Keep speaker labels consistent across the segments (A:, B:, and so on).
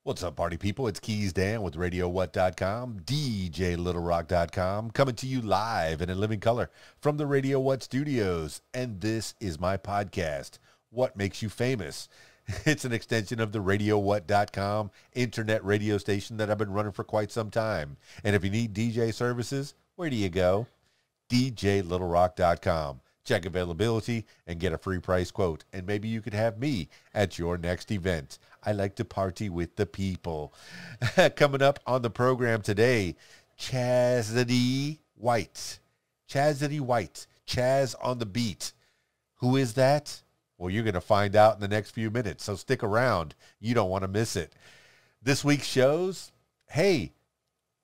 A: What's up, party people? It's Keys Dan with RadioWhat.com, DJLittleRock.com, coming to you live and in living color from the Radio What studios. And this is my podcast, What Makes You Famous. It's an extension of the RadioWhat.com internet radio station that I've been running for quite some time. And if you need DJ services, where do you go? DJLittleRock.com. Check availability and get a free price quote. And maybe you could have me at your next event. I like to party with the people. Coming up on the program today, Chazzidy White. Chazzidy White. Chaz on the beat. Who is that? Well, you're going to find out in the next few minutes, so stick around. You don't want to miss it. This week's shows, hey,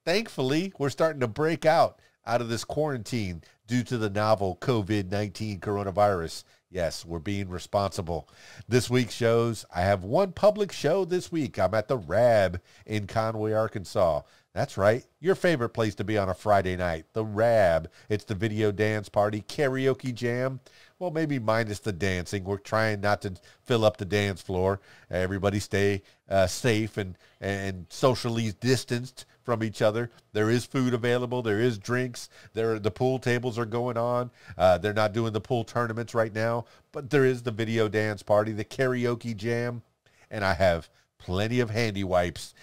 A: thankfully, we're starting to break out of this quarantine due to the novel COVID-19 coronavirus. Yes, we're being responsible. This week's shows, I have one public show this week. I'm at the Rab in Conway, Arkansas. That's right, your favorite place to be on a Friday night, the Rab. It's the video dance party, karaoke jam. Well, maybe minus the dancing. We're trying not to fill up the dance floor. Everybody stay safe and socially distanced from each other. There is food available. There is drinks. The pool tables are going on. They're not doing the pool tournaments right now, but there is the video dance party, the karaoke jam, and I have plenty of handy wipes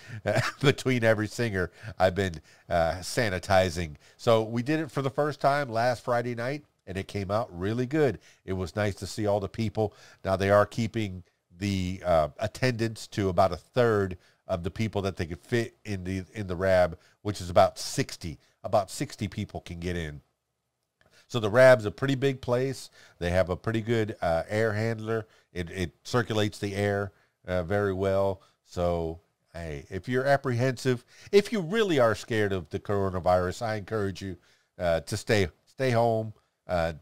A: between every singer. I've been sanitizing. So we did it for the first time last Friday night, and it came out really good. It was nice to see all the people. Now they are keeping the attendance to about a third of the people that they could fit in the Rab, which is about 60. About 60 people can get in. So the Rab's a pretty big place. They have a pretty good air handler. It circulates the air very well. So, hey, if you're apprehensive, if you really are scared of the coronavirus, I encourage you to stay home.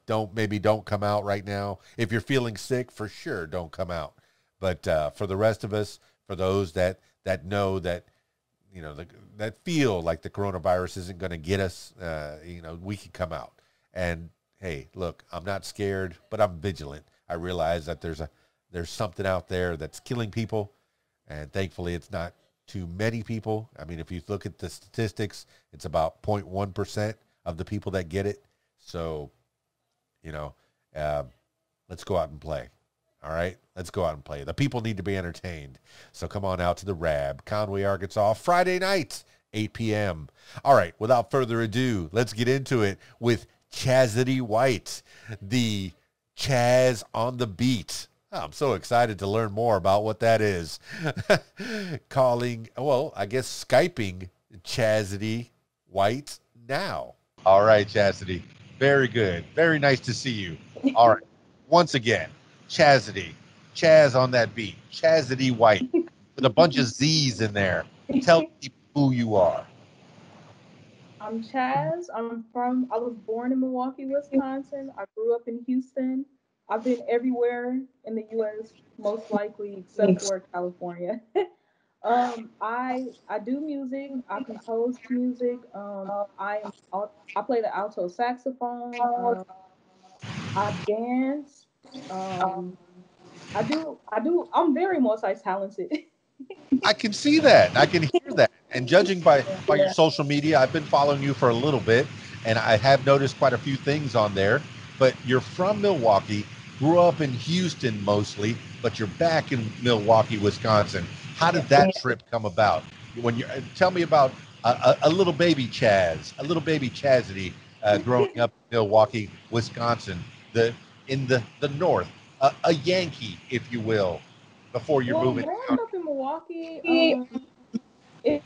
A: Don't come out right now. If you're feeling sick, for sure, don't come out. But for the rest of us, for those that know that, you know, that feel like the coronavirus isn't going to get us, we can come out. And hey, look, I'm not scared, but I'm vigilant. I realize that there's something out there that's killing people, and thankfully it's not too many people. I mean, if you look at the statistics, it's about 0.1% of the people that get it. So, let's go out and play. All right, let's go out and play. The people need to be entertained. So come on out to the Rab, Conway, Arkansas, Friday night, 8 p.m. All right, without further ado, let's get into it with Chazzidy White, the Chaz on the beat. Oh, I'm so excited to learn more about what that is. Skyping Chazzidy White now. All right, Chazzidy. Very good. Very nice to see you. All right. Once again, Chazzidy. Chaz on that beat. Chazzidy White. With a bunch of Z's in there. Tell people who you are.
B: I'm Chaz. I was born in Milwaukee, Wisconsin. I grew up in Houston. I've been everywhere in the U.S., most likely except for California. I do music. I compose music. I play the alto saxophone. I dance. Um, I'm very multi-talented.
A: I can see that. I can hear that. And judging by your social media, I've been following you for a little bit, and I have noticed quite a few things on there. But you're from Milwaukee, grew up in Houston mostly, but you're back in Milwaukee, Wisconsin. How did that trip come about? Tell me about a little baby Chaz, a little baby Chazzidy growing up in Milwaukee, Wisconsin, in the north, a Yankee, if you will, before you're moving.
B: Growing up in Milwaukee, it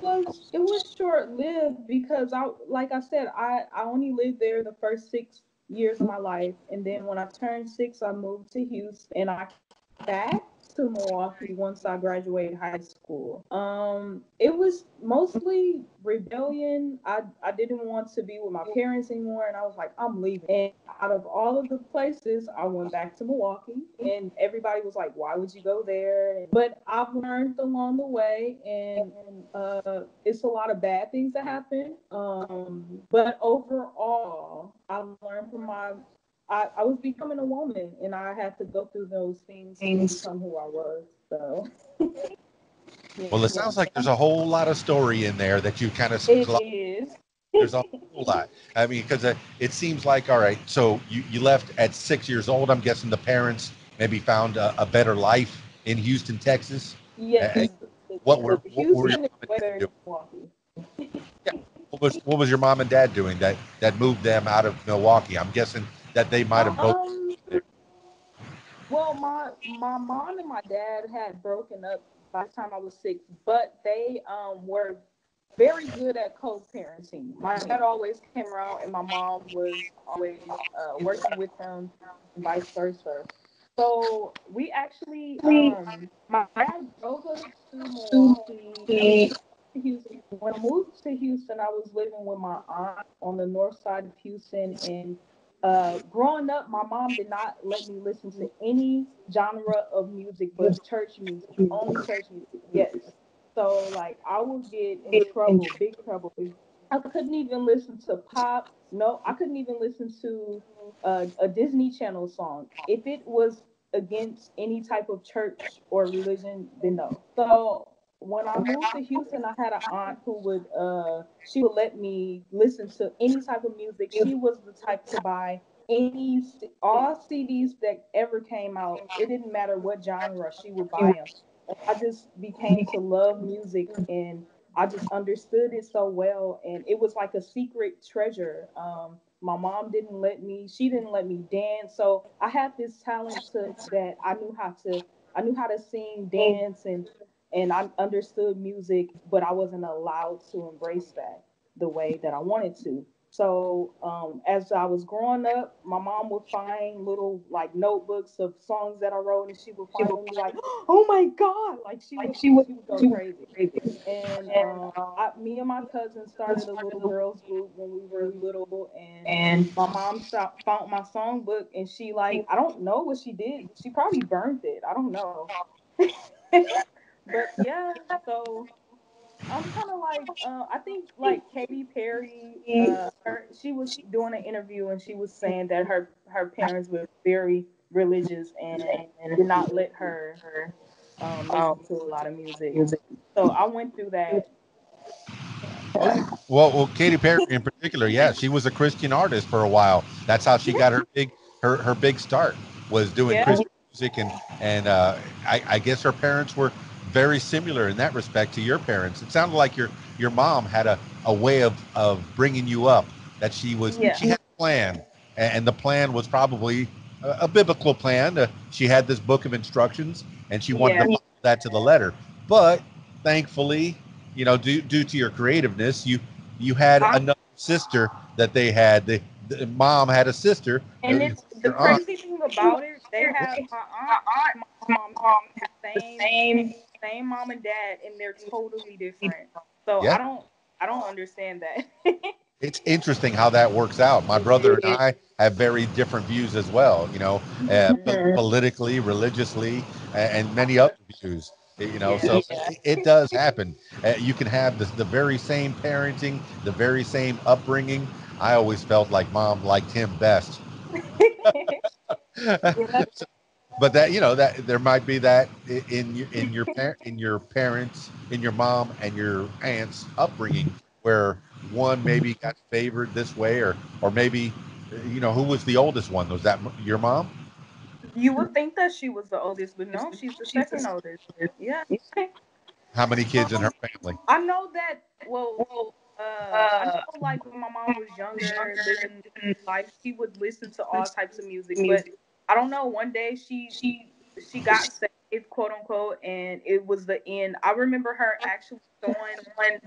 B: was short lived because like I said, I only lived there the first 6 years of my life, and then when I turned 6, I moved to Houston, and I back to Milwaukee once I graduated high school. It was mostly rebellion. I didn't want to be with my parents anymore, and I was like, I'm leaving. And out of all of the places, I went back to Milwaukee, and everybody was like, why would you go there? But I've learned along the way, and it's a lot of bad things that happen. But overall, I learned from I was becoming a woman, and I had to go through those things to become who I was. So
A: Well, it sounds like there's a whole lot of story in there that you kind of,
B: It is.
A: there's a whole lot. I mean, because it seems like, all right, so you left at 6 years old. I'm guessing the parents maybe found a better life in Houston, Texas. And
B: Yes.
A: what were your
B: Houston is
A: mom and
B: way
A: dad
B: better than
A: doing?
B: Milwaukee.
A: Yeah. What was your mom and dad doing that moved them out of Milwaukee? I'm guessing that they might have both.
B: Um, well, my mom and my dad had broken up by the time I was 6, but they were very good at co-parenting. My dad always came around, and my mom was always working with him, and vice versa. So we actually, my dad drove us to Milwaukee. I mean, to Houston. When I moved to Houston, I was living with my aunt on the north side of Houston, and growing up, my mom did not let me listen to any genre of music but church music, only church music. Yes. So like I would get in trouble, big trouble. I couldn't even listen to pop. No, I couldn't even listen to a Disney Channel song. If it was against any type of church or religion, then no. So when I moved to Houston, I had an aunt who would she would let me listen to any type of music. She was the type to buy all CDs that ever came out. It didn't matter what genre, she would buy them. I just became to love music, and I just understood it so well, and it was like a secret treasure. My mom didn't let me, she didn't let me dance, so I had this talent to that I knew how to sing, dance, and I understood music, but I wasn't allowed to embrace that the way that I wanted to. So as I was growing up, my mom would find little like notebooks of songs that I wrote, and she would find them and be like, "Oh my God!" Like she would go crazy. And me and my cousin started a little girls group when we were little, and my mom found my songbook, and she like I don't know what she did. She probably burned it. I don't know. But yeah, so I'm kind of like I think like Katy Perry. She was doing an interview, and she was saying that her parents were very religious and did not let her listen to a lot of music. So I went through that.
A: Oh yeah. Well, Katy Perry in particular, yeah, she was a Christian artist for a while. That's how she got her big start, was doing
B: Yeah,
A: Christian music, and I guess her parents were very similar in that respect to your parents. It sounded like your mom had a way of bringing you up, that
B: yeah,
A: she had a plan, and the plan was probably a biblical plan. She had this book of instructions, and she wanted to
B: yeah,
A: follow that to the letter. But thankfully, due to your creativeness, you had
B: I,
A: another sister that they had. The mom had a sister,
B: and it's the
A: your aunt.
B: crazy thing about it. They have my aunt, my mom, the same mom and dad, and they're totally different. So
A: Yeah,
B: I don't understand that.
A: it's interesting how that works out. My brother and I have very different views as well. Politically, religiously, and many other views.
B: Yeah.
A: So it does happen. You can have the very same parenting, the very same upbringing. I always felt like mom liked him best.
B: Yeah.
A: But that that there might be that in your parents, in your mom and your aunt's upbringing, where one maybe got favored this way, or maybe who was the oldest one? Was that your mom?
B: You would think that she was the oldest, but no, she's the second oldest. Yeah.
A: How many kids in her family?
B: I know that. Well, I know like when my mom was younger, living life, she would listen to all types of music. But I don't know. One day she got saved, quote unquote, and it was the end. I remember her actually throwing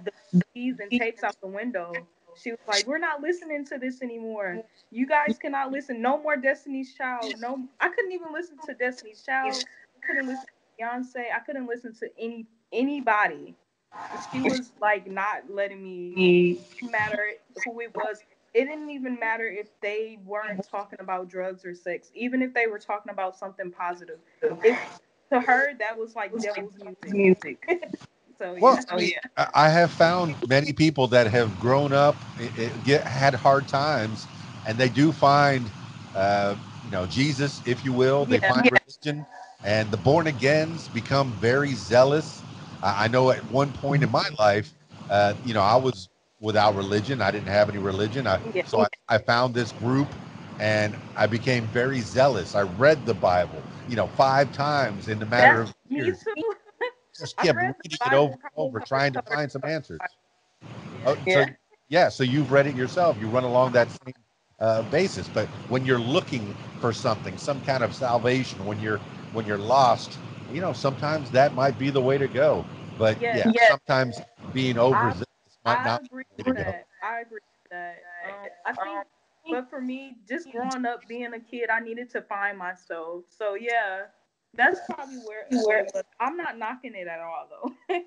B: the CDs and tapes out the window. She was like, "We're not listening to this anymore. You guys cannot listen. No more Destiny's Child. No, I couldn't even listen to Destiny's Child. I couldn't listen to Beyonce. I couldn't listen to anybody." She was like not letting me matter who it was. It didn't even matter if they weren't talking about drugs or sex, even if they were talking about something positive. It To her that was like devil's music. So
A: Well,
B: yeah.
A: I mean, I have found many people that have grown up, had hard times, and they do find, Jesus, if you will. They
B: Yeah.
A: find religion, and the born agains become very zealous. I know at one point in my life, I was without religion. I didn't have any religion.
C: Yeah.
A: I found this group and I became very zealous. I read the Bible, 5 times in the matter
C: That's
A: of
C: me
A: years.
C: too.
A: Just
C: I've
A: kept
C: read
A: reading
C: the
A: it over
C: Bible
A: and
C: probably
A: over,
C: cover
A: trying
C: to
A: to
C: cover.
A: find some answers. Oh,
C: Yeah.
A: so yeah, so you've read it yourself. You run along that same basis. But when you're looking for something, some kind of salvation, when you're lost, sometimes that might be the way to go. But
C: Yes.
A: yeah, sometimes being overzealous might
C: I
A: not
C: agree
A: be the
C: with
A: way to go.
C: that. I agree with that. I think, but for me, just growing up being a kid, I needed to find myself. So yeah, that's probably where what it was. I'm not knocking it at all, though.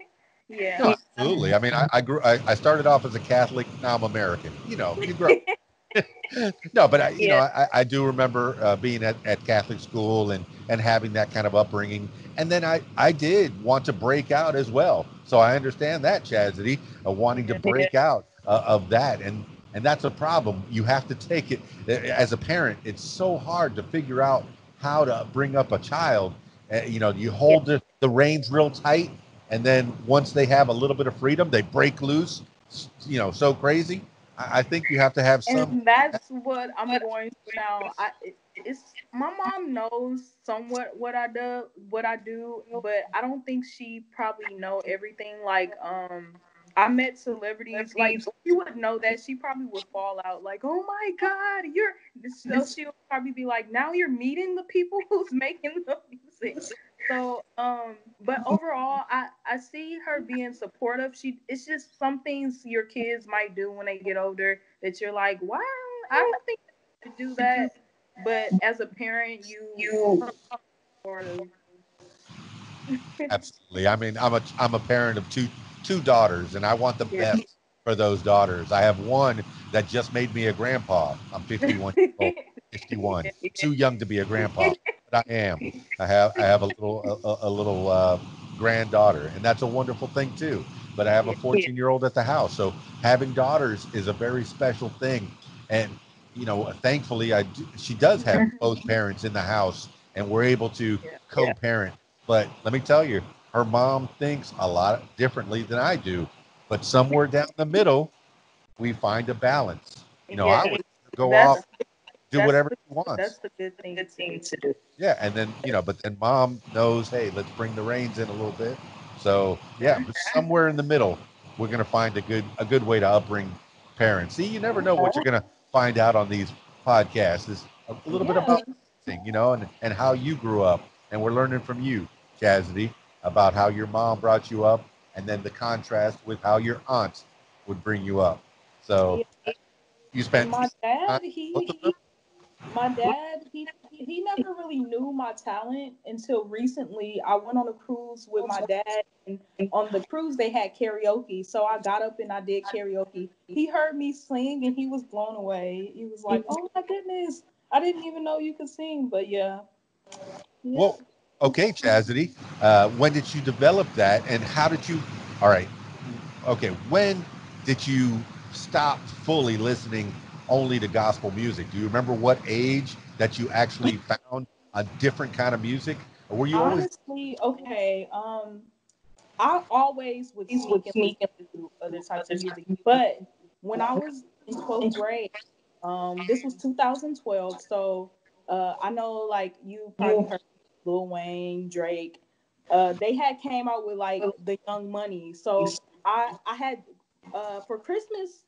C: Yeah.
A: No, absolutely. I mean, I started off as a Catholic. Now I'm American. You grow. No, but
C: Yeah.
A: I do remember being at Catholic school and having that kind of upbringing. And then I did want to break out as well. So I understand that, Chazzidy, wanting to break out of that. And that's a problem. You have to take it as a parent. It's so hard to figure out how to bring up a child. You hold the reins real tight. And then once they have a little bit of freedom, they break loose, so crazy. I think you have to have some.
C: And that's what I'm going through now. It's my mom knows somewhat what I do, but I don't think she probably know everything. Like I met celebrities, like she would know that she probably would fall out like, oh my god, you're so she'll probably be like, now you're meeting the people who's making the music. So, but overall, I see her being supportive. It's just some things your kids might do when they get older that you're like, wow, I don't think I should do that. But as a parent, you supportive.
A: Absolutely. I mean, I'm a parent of two daughters, and I want the
C: Yeah.
A: best for those daughters. I have one that just made me a grandpa. I'm 51 years old, 51, too young to be a grandpa, but I am. I have a little granddaughter, and that's a wonderful thing too. But I have a 14-year-old at the house, so having daughters is a very special thing. And thankfully, she does have both parents in the house, and we're able to co-parent. But let me tell you, her mom thinks a lot differently than I do. But somewhere down the middle, we find a balance. I
C: Yeah,
A: would go off,
C: that's
A: do whatever she
C: that's
A: wants.
C: the good thing to do.
A: Yeah, and then but then mom knows, hey, let's bring the reins in a little bit. So yeah, but somewhere in the middle, we're gonna find a good way to upbring parents. See, you never know what you're gonna find out on these podcasts. Is a little bit
B: Yeah.
A: about thing, and how you grew up, and we're learning from you, Chazzidy, about how your mom brought you up, and then the contrast with how your aunt would bring you up. So
B: Yeah.
A: you spent
B: My dad,
A: time with both of them.
B: my dad, he never really knew my talent until recently. I went on a cruise with my dad, and on the cruise they had karaoke. So I got up and I did karaoke. He heard me sing and he was blown away. He was like, "Oh my goodness, I didn't even know you could sing." But yeah, yeah.
A: Well, okay, Chastity. When did you develop that, and how did you? All right. Okay. When did you stop fully listening only to gospel music? Do you remember what age that you actually found a different kind of music, or were you always?
B: Honestly, okay. I always would sneak and listen to other types of music, but when I was in 12th grade, this was 2012, so I know like you probably heard Lil Wayne, Drake. They had came out with like the Young Money, so I had for Christmas,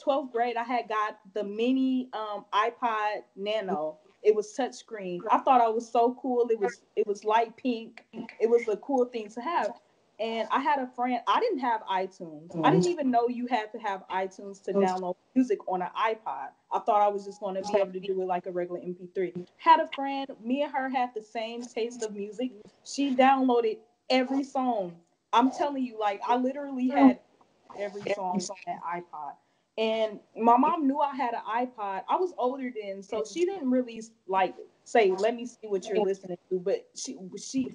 B: 12th grade, I had got the mini iPod Nano. It was touchscreen. I thought I was so cool. It was light pink. It was a cool thing to have. And I had a friend. I didn't have iTunes. I didn't even know you had to have iTunes to download music on an iPod. I thought I was just going to be able to do it like a regular MP3. Had a friend. Me and her had the same taste of music. She downloaded every song. I'm telling you, like I literally had every song on that iPod. And my mom knew I had an iPod. I was older then, so she didn't really like say, "Let me see what you're listening to." But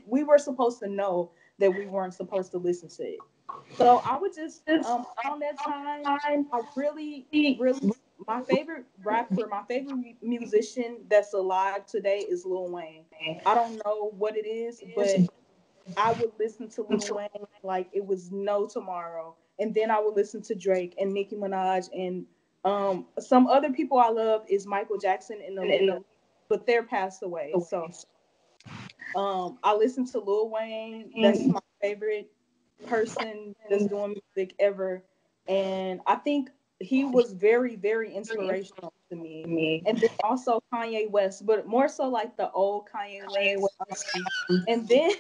B: we were supposed to know that we weren't supposed to listen to it. So I would just around that time, I really, really my favorite rapper, my favorite musician that's alive today is Lil Wayne. I don't know what it is, but
C: I would listen to Lil Wayne like it was no tomorrow, and then I would listen to Drake and Nicki Minaj and some other people I love is Michael Jackson and the, but they're passed away. So I listen to Lil Wayne. That's my favorite person that's doing music ever, and I think he was very, very inspirational to me. And then also Kanye West, but more so like the old Kanye West. And then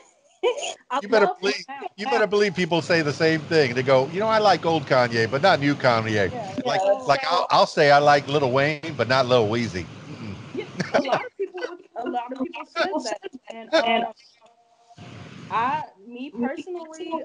C: I
A: You better
C: love him
A: believe
C: now.
A: you better believe people say the same thing. They go, I like old Kanye, but not new Kanye.
C: Yeah.
A: Like
C: So
A: like I'll say I like Lil Wayne, but not Lil Weezy.
C: yeah, a lot of people said that, and me personally,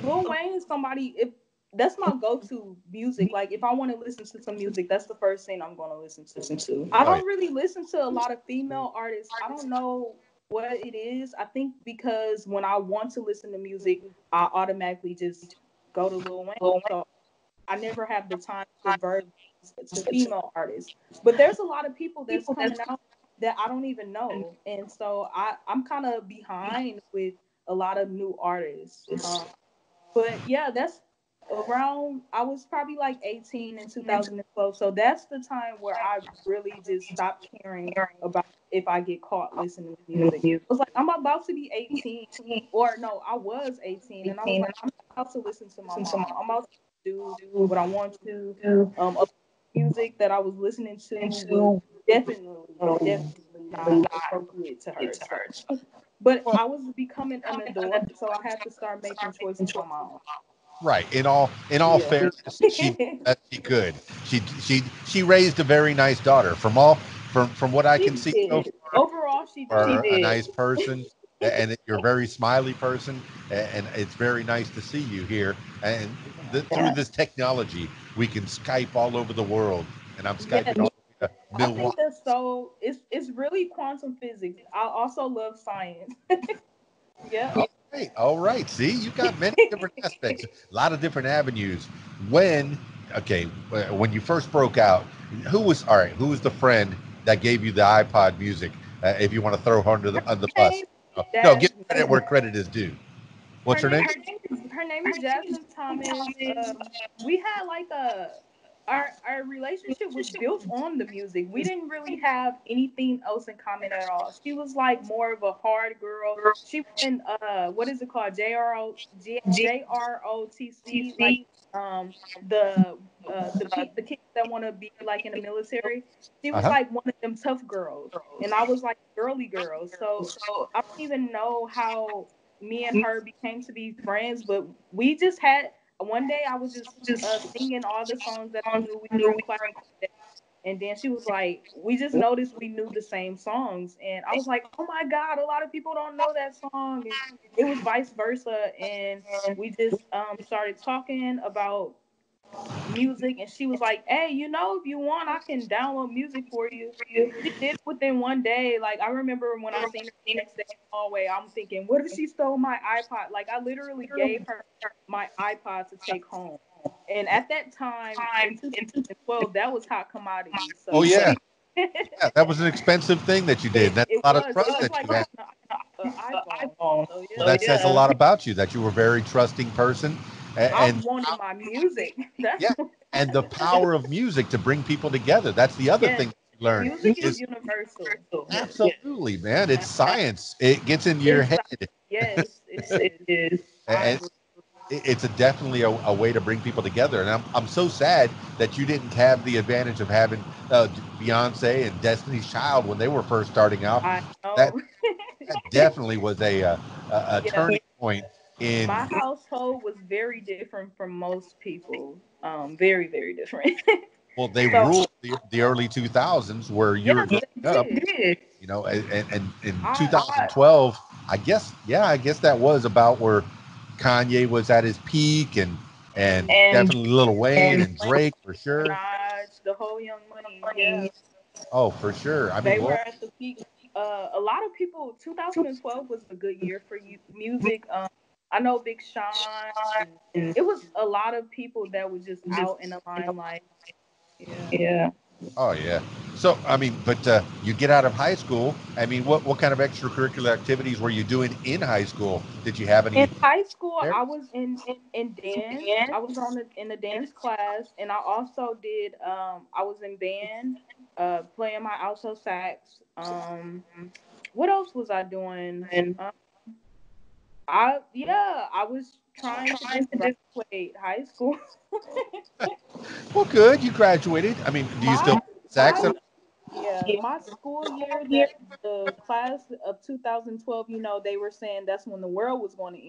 C: Lil Wayne is somebody. If that's my go-to music, like if I want to listen to some music, that's the first thing I'm going to listen to. I
A: Oh, yeah.
C: don't really listen to a lot of female artists. I don't know what it is. I think because when I want to listen to music, I automatically just go to Lil Wayne. So I never have the time to divert to female artists. But there's a lot of people that's coming out that I don't even know, and so I'm kind of behind with a lot of new artists. But yeah, that's around. I was probably like 18 in 2012, so that's the time where I really just stopped caring about if I get caught listening to music. I was like, I'm about to be 18, or no, I was 18, and I was like, I'm about to listen to my mom. I'm about to do what I want to. Other music that I was listening to was definitely not appropriate to her. So, but I was becoming an adult, so I had to start making choices on my own.
A: Right. In all
C: Yeah.
A: fairness, she did the best she could. She raised a very nice daughter. From what I
C: She
A: can see so
C: did. Overall, she
A: far,
C: did.
A: a nice person, and you're a very smiley person, and it's very nice to see you here. And through this technology, we can Skype all over the world, and I'm
C: Yes,
A: Skyping all the way to
C: I think
A: Milwaukee.
C: that's so. It's really quantum physics. I also love science. Yep.
A: All right. See, you got many different aspects, a lot of different avenues. When, okay, when you first broke out, Who was the friend that gave you the iPod music? If you want to throw her under the
C: Her
A: bus,
C: name
A: no, give
C: Jasmine.
A: credit where credit is due. What's her name?
C: Her name is Jasmine Thomas. We had like our relationship was built on the music. We didn't really have anything else in common at all. She was like more of a hard girl. She was in what is it called, JROTC, like um the kids that want to be like in the military. She
A: Uh
C: was
A: huh.
C: like one of them tough girls, and I was like girly girl. So I don't even know how me and her became to be friends, but we just had one day I was just singing all the songs that I knew we were in class, and then she was like, we just noticed we knew the same songs, and I was like, oh my god, a lot of people don't know that song, and it was vice versa, and we just started talking about music, and she was like, hey, if you want, I can download music for you. She did it within one day. Like, I remember when I seen her the next day in the hallway, I'm thinking, what if she stole my iPod? Like, I literally gave her my iPod to take home. And at that time in 2012, that was hot commodity.
A: Oh
C: So
A: yeah, yeah. That was an expensive thing that you did. That's a lot of
C: it
A: trust
C: was
A: that
C: like
A: you had.
C: an iPhone. So
A: Well,
C: yeah,
A: that says a lot about you. That you were a very trusting person,
C: I
A: and
C: wanted my music. That's
A: yeah, and the power of music to bring people together. That's the other
C: yes,
A: thing you learn
C: music is
A: is
C: universal. Yes.
A: absolutely, man. It's science. It gets in your
C: It's
A: head,
C: yes, it is. I
A: and
C: agree.
A: it's definitely a way to bring people together. And I'm so sad that you didn't have the advantage of having Beyonce and Destiny's Child when they were first starting out.
C: I
A: That
C: know.
A: that definitely was a
C: Yeah,
A: turning point in.
C: my household was very different from most people. Very, very different.
A: Well, they
C: So
A: ruled the early 2000s where you were
C: yes,
A: growing
C: they
A: up,
C: did.
A: and in
C: I
A: 2012, I guess that was about where Kanye was at his peak, and definitely Lil Wayne and
C: Wayne,
A: Drake for sure.
C: Minaj, the whole Young Money. Yeah,
A: Oh, for sure. I mean,
C: they were
A: well,
C: at the peak. A lot of people. 2012 was a good year for music. I know Big Sean, and it was a lot of people that were just out in the limelight. Yeah.
A: Oh yeah. So I mean, but you get out of high school. I mean, what kind of extracurricular activities were you doing in high school? Did you have
C: In
A: any
C: high school,
A: there?
C: I was in dance. I was on in the dance class, and I also did. I was in band, playing my alto sax. What else was I doing? I was trying to just graduate high school.
A: Well, good. You graduated. I mean, do you still
C: my
A: sax?
C: my Yeah, my school year, that the class of 2012, they were saying that's when the world was going to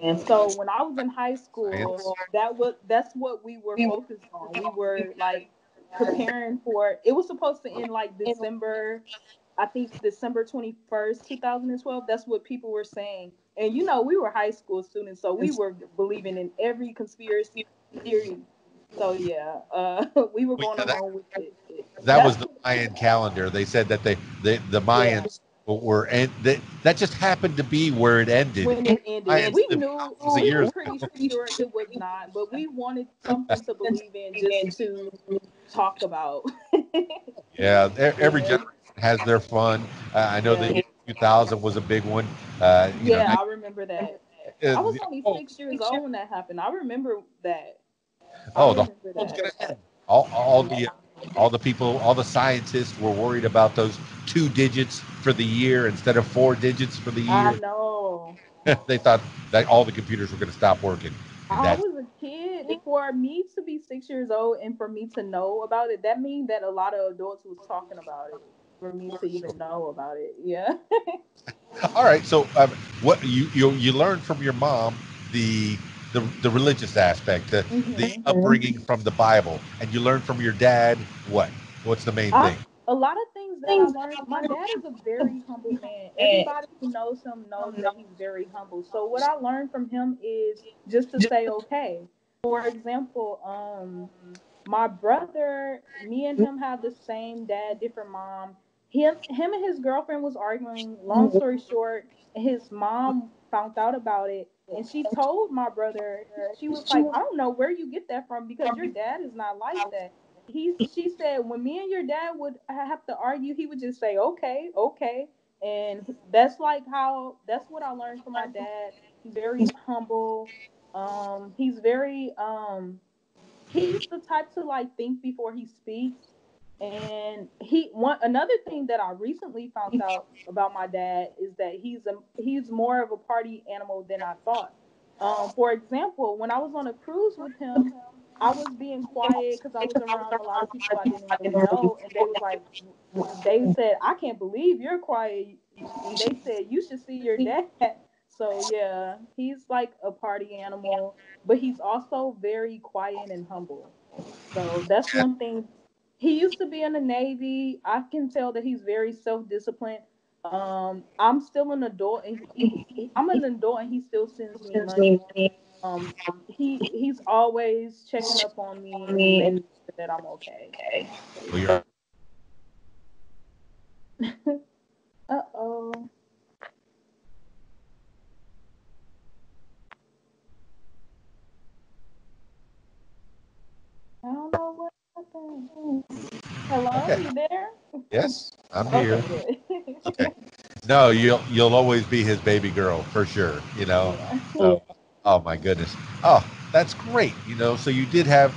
C: end. So when I was in high school,
A: Science.
C: that's what we were focused on. We were like preparing for it. Was supposed to end like December, I think December 21st, 2012. That's what people were saying. And we were high school students, so we were believing in every conspiracy theory. So yeah, we were
A: Well,
C: going
A: yeah,
C: along with it.
A: that was
C: That's
A: the Mayan calendar. They said that the
C: Yeah,
A: Mayans were and that just happened to be where it ended.
C: when it ended.
A: Mayans
C: We
A: lived
C: knew,
A: thousands of
C: we were
A: years
C: pretty
A: ago.
C: sure it was not, but we wanted something to believe in just to talk about.
A: Yeah, every
C: Yeah.
A: generation has their fun. I know the
C: Yeah.
A: year 2000 was a big one.
C: Yeah, I remember that. I was only
A: Oh,
C: 6 years old when that happened. I remember that. I
A: oh, the whole
C: remember
A: world's
C: that.
A: gonna end. All
C: Yeah.
A: all the people, all the scientists were worried about those 2 digits for the year instead of 4 digits for the
C: I
A: year.
C: know.
A: They thought that all the computers were going to stop working, and
C: I
A: that
C: was a kid. For me to be 6 years old and for me to know about it, that means that a lot of adults was talking about it for me to even know about it. Yeah.
A: all right. So, what you learned from your mom the the religious aspect, the
C: hmm
A: upbringing from the Bible, and you learned from your dad what? What's the main
C: I
A: thing?
C: A lot of things that I learned. My dad is a very humble man. Everybody who knows him knows that he's very humble. So what I learned from him is just to say okay. For example, my brother, me and him have the same dad, different mom. Him and his girlfriend was arguing. Long story short, his mom found out about it, and she told my brother. She was like, "I don't know where you get that from because your dad is not like that." She said when me and your dad would have to argue, he would just say, "Okay, okay," and that's what I learned from my dad. He's very humble. He's very he's the type to like think before he speaks. And another thing that I recently found out about my dad is that he's more of a party animal than I thought. For example, when I was on a cruise with him, I was being quiet because I was around a lot of people I didn't really know, and they said, "I can't believe you're quiet." They said, "You should see your dad." So yeah, he's like a party animal, but he's also very quiet and humble. So that's one thing. He used to be in the Navy. I can tell that he's very self-disciplined. I'm still an adult, and I'm an adult, and he still sends me money. He's always checking up on me and making sure that I'm okay. So
A: Well,
C: yeah.
A: you're
C: Uh-oh. I don't know what happened. Hello,
A: okay.
C: you there?
A: Yes, I'm here.
C: Okay, good.
A: Okay. No, you'll always be his baby girl for sure.
C: Yeah.
A: So, oh my goodness. Oh, that's great. So you did have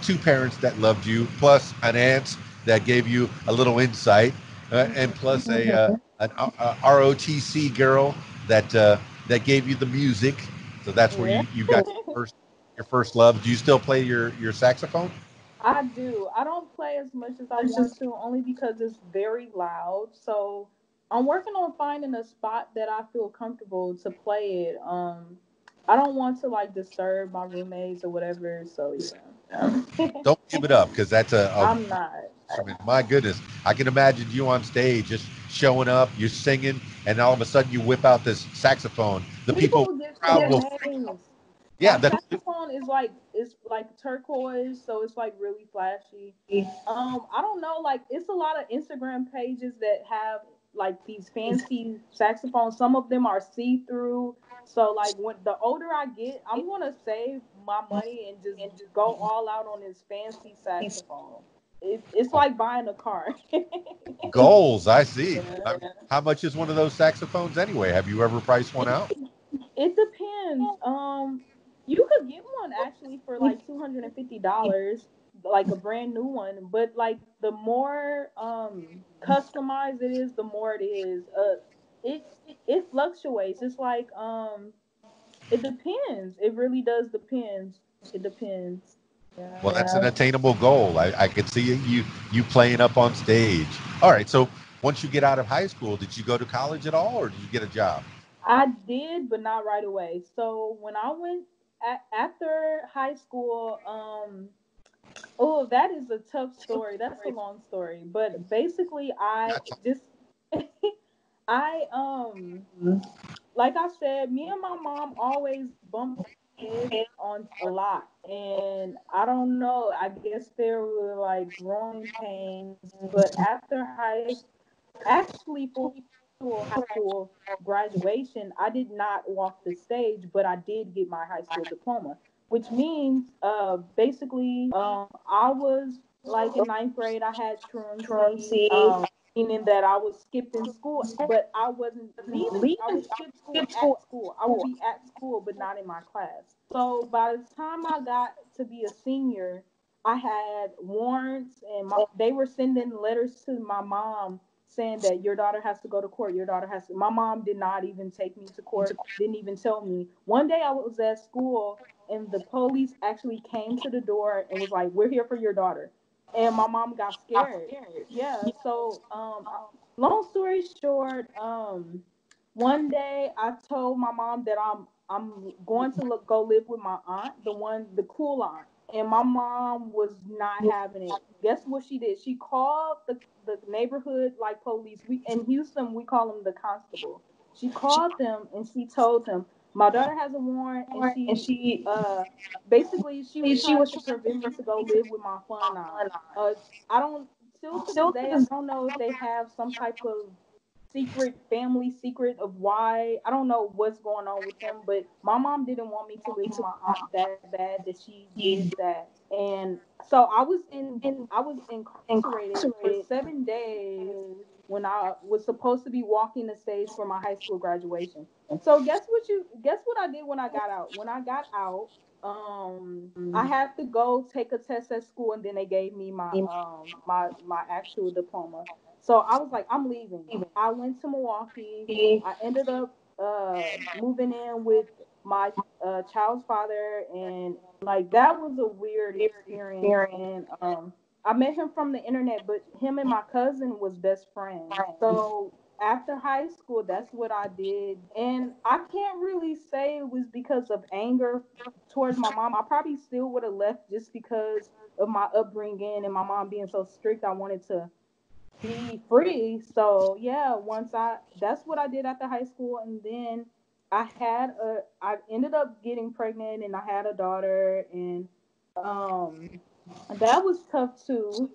A: two parents that loved you, plus an aunt that gave you a little insight, and
C: Mhm.
A: plus an ROTC girl that gave you the music. So that's where
C: Yeah.
A: you got your first love. Do you still play your saxophone?
C: I do. I don't play as much as I want to, only because it's very loud. So I'm working on finding a spot that I feel comfortable to play it. I don't want to like disturb my roommates or whatever. So yeah,
A: Don't give it up because that's a
C: I'm not.
A: instrument. My goodness, I can imagine you on stage just showing up, you're singing, and all of a sudden you whip out this saxophone. The people
C: People get so
A: crowd will freak.
C: amazed.
A: Yeah,
C: My saxophone is like it's like turquoise, so it's like really flashy. I don't know, like it's a lot of Instagram pages that have like these fancy saxophones. Some of them are see through. So like when the older I get, I'm gonna save my money and just go all out on this fancy saxophone.
B: it's like buying a car.
A: Goals, I see.
B: Yeah.
A: How much is one of those saxophones anyway? Have you ever priced one out?
B: It depends. You could get one actually for like $250, like a brand new one. But like the more customized it is, the more it is. It it fluctuates. It's like it depends. It really does depends. It depends.
A: Well,
B: Yeah.
A: that's an attainable goal. I could see you playing up on stage. All right. So once you get out of high school, did you go to college at all, or did you get a job?
B: I did, but not right away. So when I went after high school, oh, that is a tough story. That's a long story. But basically I
A: Gotcha.
B: just I like I said, me and my mom always bumped heads on a lot. And I don't know, I guess there were like growing pains. But after actually for high school graduation, I did not walk the stage, but I did get my high school diploma, which means basically I was like in ninth grade, I had truancy, meaning that I was skipping school, but I wasn't leaving. I would skip school at school. I would be at school, but not in my class. So by the time I got to be a senior, I had warrants, and they were sending letters to my mom saying that your daughter has to go to court. Your daughter has to. My mom did not even take me to court. Didn't even tell me. One day I was at school, and the police actually came to the door and was like, "We're here for your daughter." And my mom got scared. Yeah. So, long story short, one day I told my mom that I'm going to go live with my aunt, the cool aunt. And my mom was not having it. Guess what she did? She called the neighborhood like police. We in Houston we call them the constable. She called them and she told them my daughter has a warrant, and she basically she was trying to prevent me to go live with my fun aunt. Uh, I don't still to this day I don't know if they have some type of family secret of why. I don't know what's going on with them, but my mom didn't want me to live with my aunt that bad that she did that. And so I was incarcerated for 7 days when I was supposed to be walking the stage for my high school graduation. So guess what I did when I got out? When I got out, I had to go take a test at school, and then they gave me my actual diploma. So I was like, I'm leaving. I went to Milwaukee. I ended up moving in with my child's father, and like that was a weird experience. And I met him from the internet, but him and my cousin was best friends. So after high school, that's what I did. And I can't really say it was because of anger towards my mom. I probably still would have left just because of my upbringing and my mom being so strict. I wanted to be free. So yeah, once I that's what I did after high school. And then I ended up getting pregnant, and I had a daughter. And um that was tough too.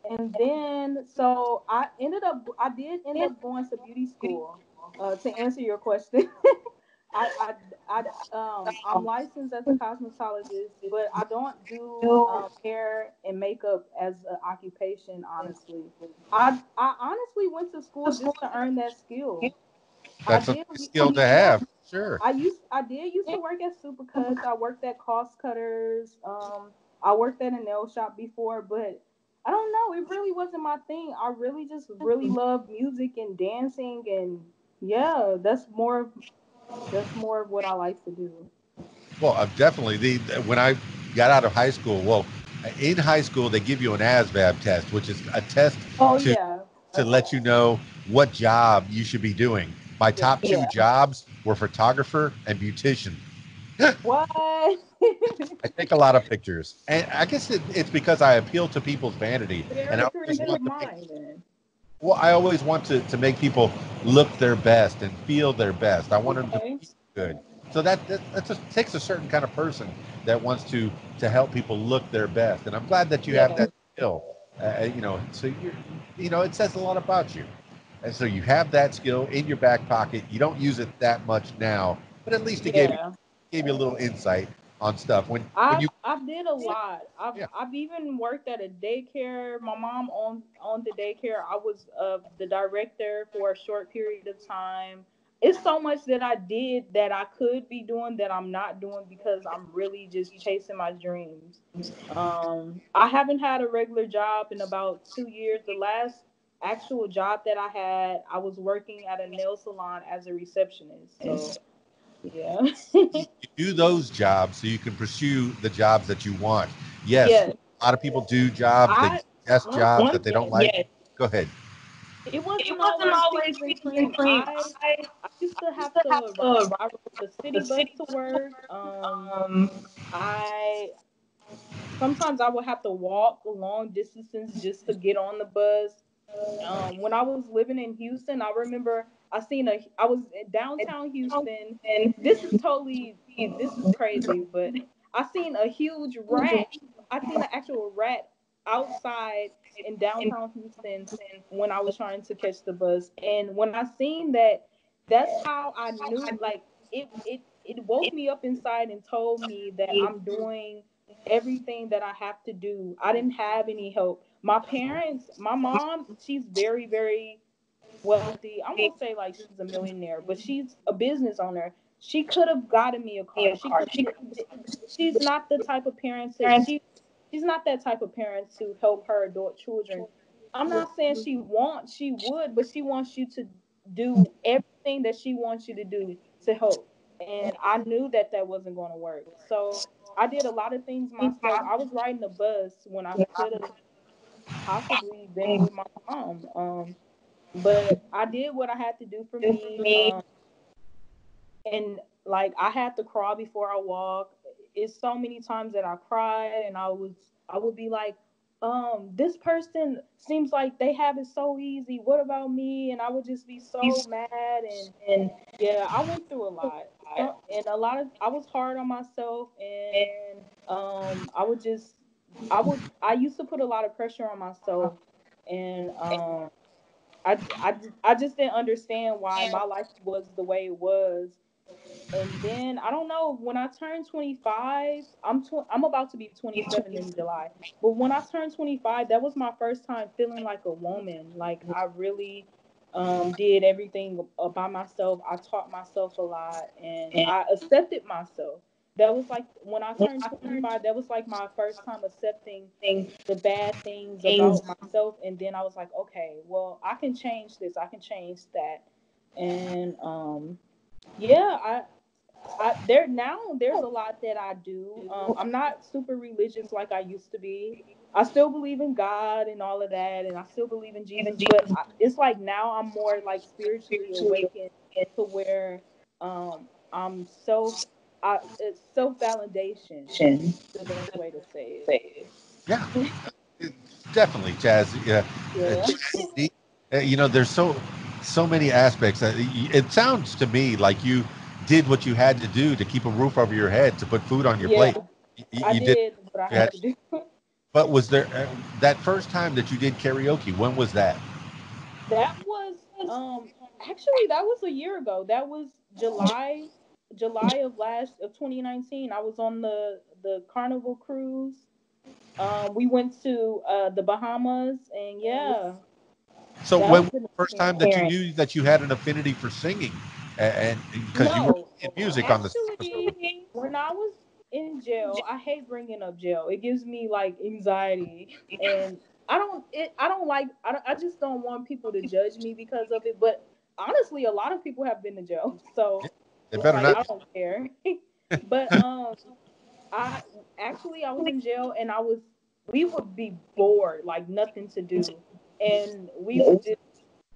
B: And then so I did end up going to beauty school. To answer your question, I, I'm licensed as a cosmetologist, but I don't do hair and makeup as an occupation. Honestly, I honestly went to school just to earn that skill. I
A: That's a
B: did,
A: skill to
B: yeah.
A: have. Sure.
B: I did used to work at Supercuts. I worked at Cost Cutters. I worked at a nail shop before, but I don't know. It really wasn't my thing. I really just really love music and dancing, and yeah, that's more of what I like to do.
A: Well, definitely. When I got out of high school, well, in high school they give you an ASVAB test, which is a test
B: Oh
A: to
B: yeah,
A: let you know what job you should be doing. My
B: yeah.
A: top two jobs were photographer and beautician.
B: What?
A: I take a lot of pictures, and I guess it's because I appeal to people's vanity, and I
B: Very
A: always
B: good of
A: want to make.
B: mine then.
A: Well, I always want to make people look their best and feel their best. I want them to
B: Okay.
A: feel good. So takes a certain kind of person that wants to help people look their best. And I'm glad that you have
B: Yeah.
A: that skill. So it says a lot about you. And so you have that skill in your back pocket. You don't use it that much now, but at least it
B: Yeah.
A: gave you a little insight. on stuff when
C: I
A: you
C: I did a lot.
A: yeah.
C: I've even worked at a daycare. My mom on the daycare. I was the director for a short period of time. It's so much that I did that I could be doing that I'm not doing because I'm really just chasing my dreams. I haven't had a regular job in about 2 years. The last actual job that I had, I was working at a nail salon as a receptionist. So yeah.
A: You do those jobs so you can pursue the jobs that you want. Yes,
C: Yes.
A: a lot of people do jobs, they
C: I
A: desk
C: one
A: jobs that they don't
C: yes.
A: like. Go ahead.
C: It wasn't always peaches and cream. I used to have to I rode the city bus to work. I sometimes I would have to walk long distances just to get on the bus. When I was living in Houston, I remember I was in downtown Houston. This is this is crazy, but I seen a huge rat. I seen an actual rat outside in downtown Houston when I was trying to catch the bus. And when I seen that, that's how I knew, like, it woke me up inside and told me that I'm doing everything that I have to do. I didn't have any help. My parents, my mom, she's very, very wealthy. I won't say like she's a millionaire, but she's a business owner. She could have gotten me a car. She could. She's not the type of parent to. She's not that type of parent to help her adult children. I'm not saying she would, but she wants you to do everything that she wants you to do to help. And I knew that that wasn't going to work. So I did a lot of things myself. I was riding the bus when I could have possibly been with my mom. But I did what I had to do for me. And like I had to crawl before I walk. It's so many times that I cried and I would be like, this person seems like they have it so easy. What about me? And I would just be so mad and yeah, I went through a lot. So, and a lot of I was hard on myself and I would just I used to put a lot of pressure on myself and I just didn't understand why my life was the way it was. And then I don't know, when I turned 25, I'm about to be 27 in July. But when I turned 25, that was my first time feeling like a woman. Like I really did everything by myself. I taught myself a lot and I accepted myself. That was like when I turned 25, that was like my first time accepting the bad things about myself. And then I was like, okay, well, I can change this. I can change that. And yeah, there's a lot that I do. I'm not super religious like I used to be. I still believe in God and all of that, and I still believe in Jesus. But it's like now I'm more like spiritually awakened to where I'm it's self validation. The best way to say
A: Yeah, definitely, Chaz. Yeah,
C: it.
A: Chazzidy, you know, there's so many aspects. It sounds to me like you did what you had to do to keep a roof over your head, to put food on your
C: Yeah,
A: plate.
C: I
A: You did.
C: did what I
A: You
C: had
A: had,
C: to do.
A: but was there that first time that you did karaoke? When was that?
C: That was actually that was a year ago. That was July of 2019. I was on the Carnival cruise. We went to the Bahamas and yeah,
A: So
C: that
A: when
C: was
A: was
C: an
A: the first time that you
C: experience.
A: knew that you had an affinity for singing, and because you were
C: No,
A: in music on the surface of it?
C: actually, when I was in jail, I hate bringing up jail. It gives me like anxiety, and I don't like. I just don't want people to judge me because of it. But honestly, a lot of people have been to jail, so
A: Yeah, they
C: it's
A: better
C: like I
A: not.
C: don't care. But I actually I was in jail, and we would be bored, like nothing to do, and we would just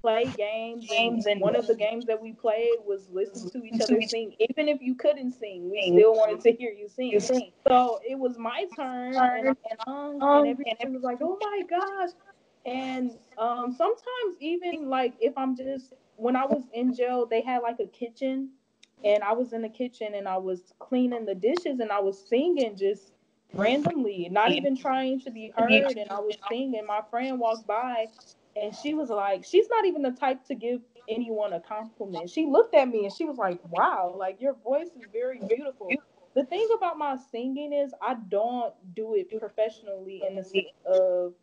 C: play games, and one of the games that we played was listen to each other sing. Even if you couldn't sing, we still wanted to hear you sing. So it was my turn and I sung and everybody was like, oh my gosh. And sometimes even like if I'm just when I was in jail, they had like a kitchen and I was in the kitchen and I was cleaning the dishes and I was singing just randomly, not even trying to be heard, and I was singing. My friend walked by and she was like, she's not even the type to give anyone a compliment. She looked at me and she was like, wow, like your voice is very beautiful.
B: the thing about my singing is I don't do it professionally in the sense of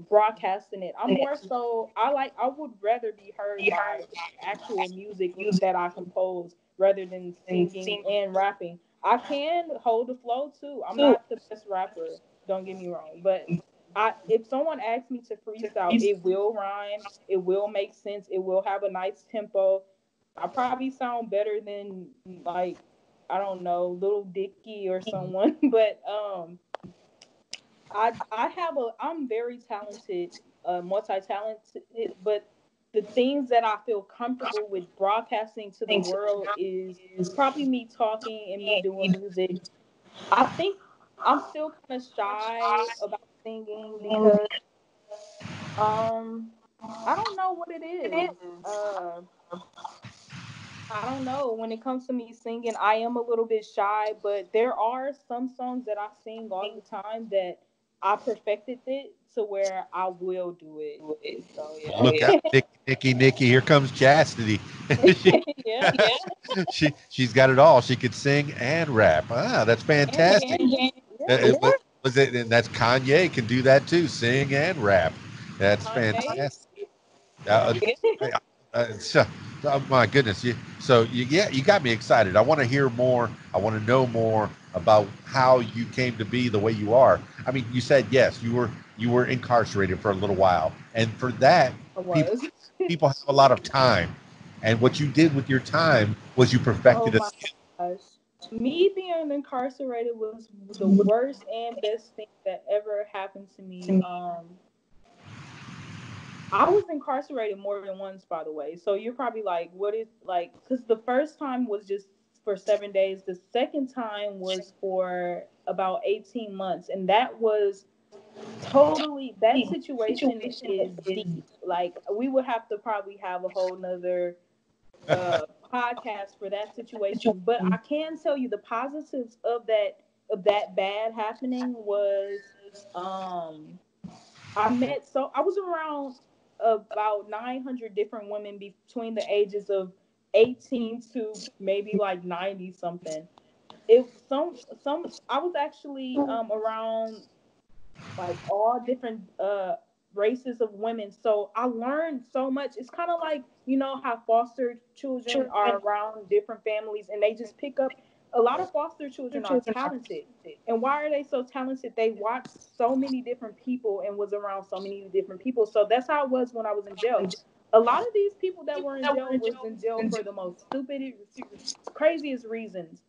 B: broadcasting it. I'm more so I would rather be heard by actual music that I compose rather than singing and rapping. I can hold the flow too. I'm not the best rapper, don't get me wrong, but I if someone asks me to freestyle, it will rhyme, it will make sense, it will have a nice tempo. I probably sound better than like I don't know, Little Dicky or someone, but I'm very talented, multi-talented, but the things that I feel comfortable with broadcasting to the world is probably me talking and me doing music. I think I'm still kind of shy about singing because um I don't know what it is. Uh I don't know. When it comes to me singing, I am a little bit shy, but there are some songs that I sing all the time that I perfected it to where I will do it. So
A: Well, look out, Nikki. Here comes Chastity. she,
B: yeah, yeah,
A: she's got it all. She could sing and rap. Ah, that's
B: and
A: fantastic.
B: dance. Yeah,
A: Was it? And that's Kanye can do that too, sing and rap. That's
B: Kanye.
A: fantastic. Uh,
B: Yeah.
A: so, oh my goodness! Yeah, you got me excited. I want to hear more. I want to know more about how you came to be the way you are. I mean, you said yes, you were incarcerated for a little while, and for that,
B: I
A: people
B: was.
A: people have a lot of time, and what you did with your time was you
B: Oh
A: perfected a
B: my
A: skill.
B: gosh. Me being incarcerated was the worst and best thing that ever happened to me. I was incarcerated more than once, by the way. So you're probably like, what is like? Because the first time was just for 7 days. The second time was for about 18 months. And that was totally, that situation is deep. Like, we would have to probably have a whole nother uh, podcast for that situation. But I can tell you the positives of that bad happening was um I was around about 900 different women between the ages of 18 to maybe like 90 something. It some I was actually around like all different races of women. So I learned so much. It's kind of like, you know how foster children are around different families and they just pick up. A lot of foster children are talented. And why are they so talented? They watched so many different people and was around so many different people. So that's how it was when I was in jail. A lot of these people that were in jail was in jail for the most stupid, craziest reasons.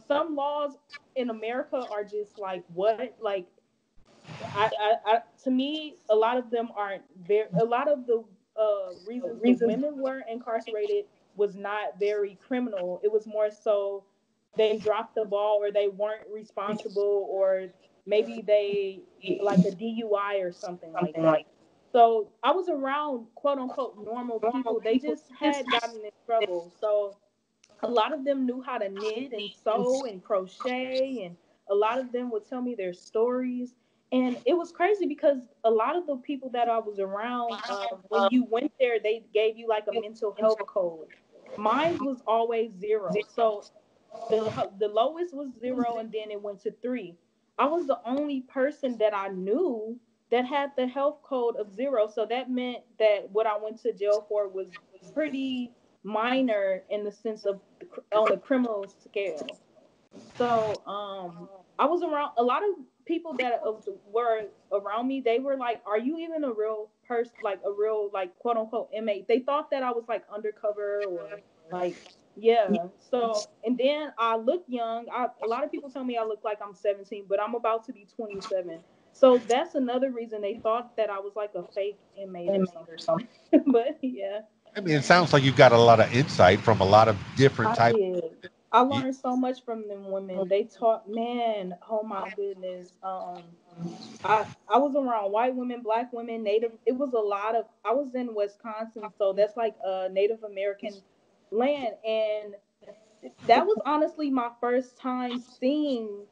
B: Some laws in America are just like what? Like to me, a lot of them aren't very. A lot of the reasons the women were incarcerated was not very criminal. It was more so they dropped the ball or they weren't responsible or maybe they like a DUI or something like that. So I was around quote unquote normal people. They just had gotten in trouble. So a lot of them knew how to knit and sew and crochet, and a lot of them would tell me their stories. And it was crazy because a lot of the people that I was around, when you went there, they gave you like a mental health code. Mine was always zero. So the lowest was zero, and then it went to three. I was the only person that I knew that had the health code of zero. So that meant that what I went to jail for was pretty minor in the sense of on the criminal scale. So I was around a lot of people that were around me. They were like, "Are you even a real person? Like a real like quote unquote inmate?" They thought that I was like undercover or like yeah. So and then I look young. A lot of people tell me I look like I'm 17, but I'm about to be 27. So that's another reason they thought that I was like a fake inmate or something. But yeah.
A: I mean, it sounds like you've got a lot of insight from a lot of different
B: I
A: types.
B: did. I learned so much from them women. They taught, man, oh my goodness. I was around white women, black women, native. It was a lot of. I was in Wisconsin, so that's like a Native American land, and that was honestly my first time seeing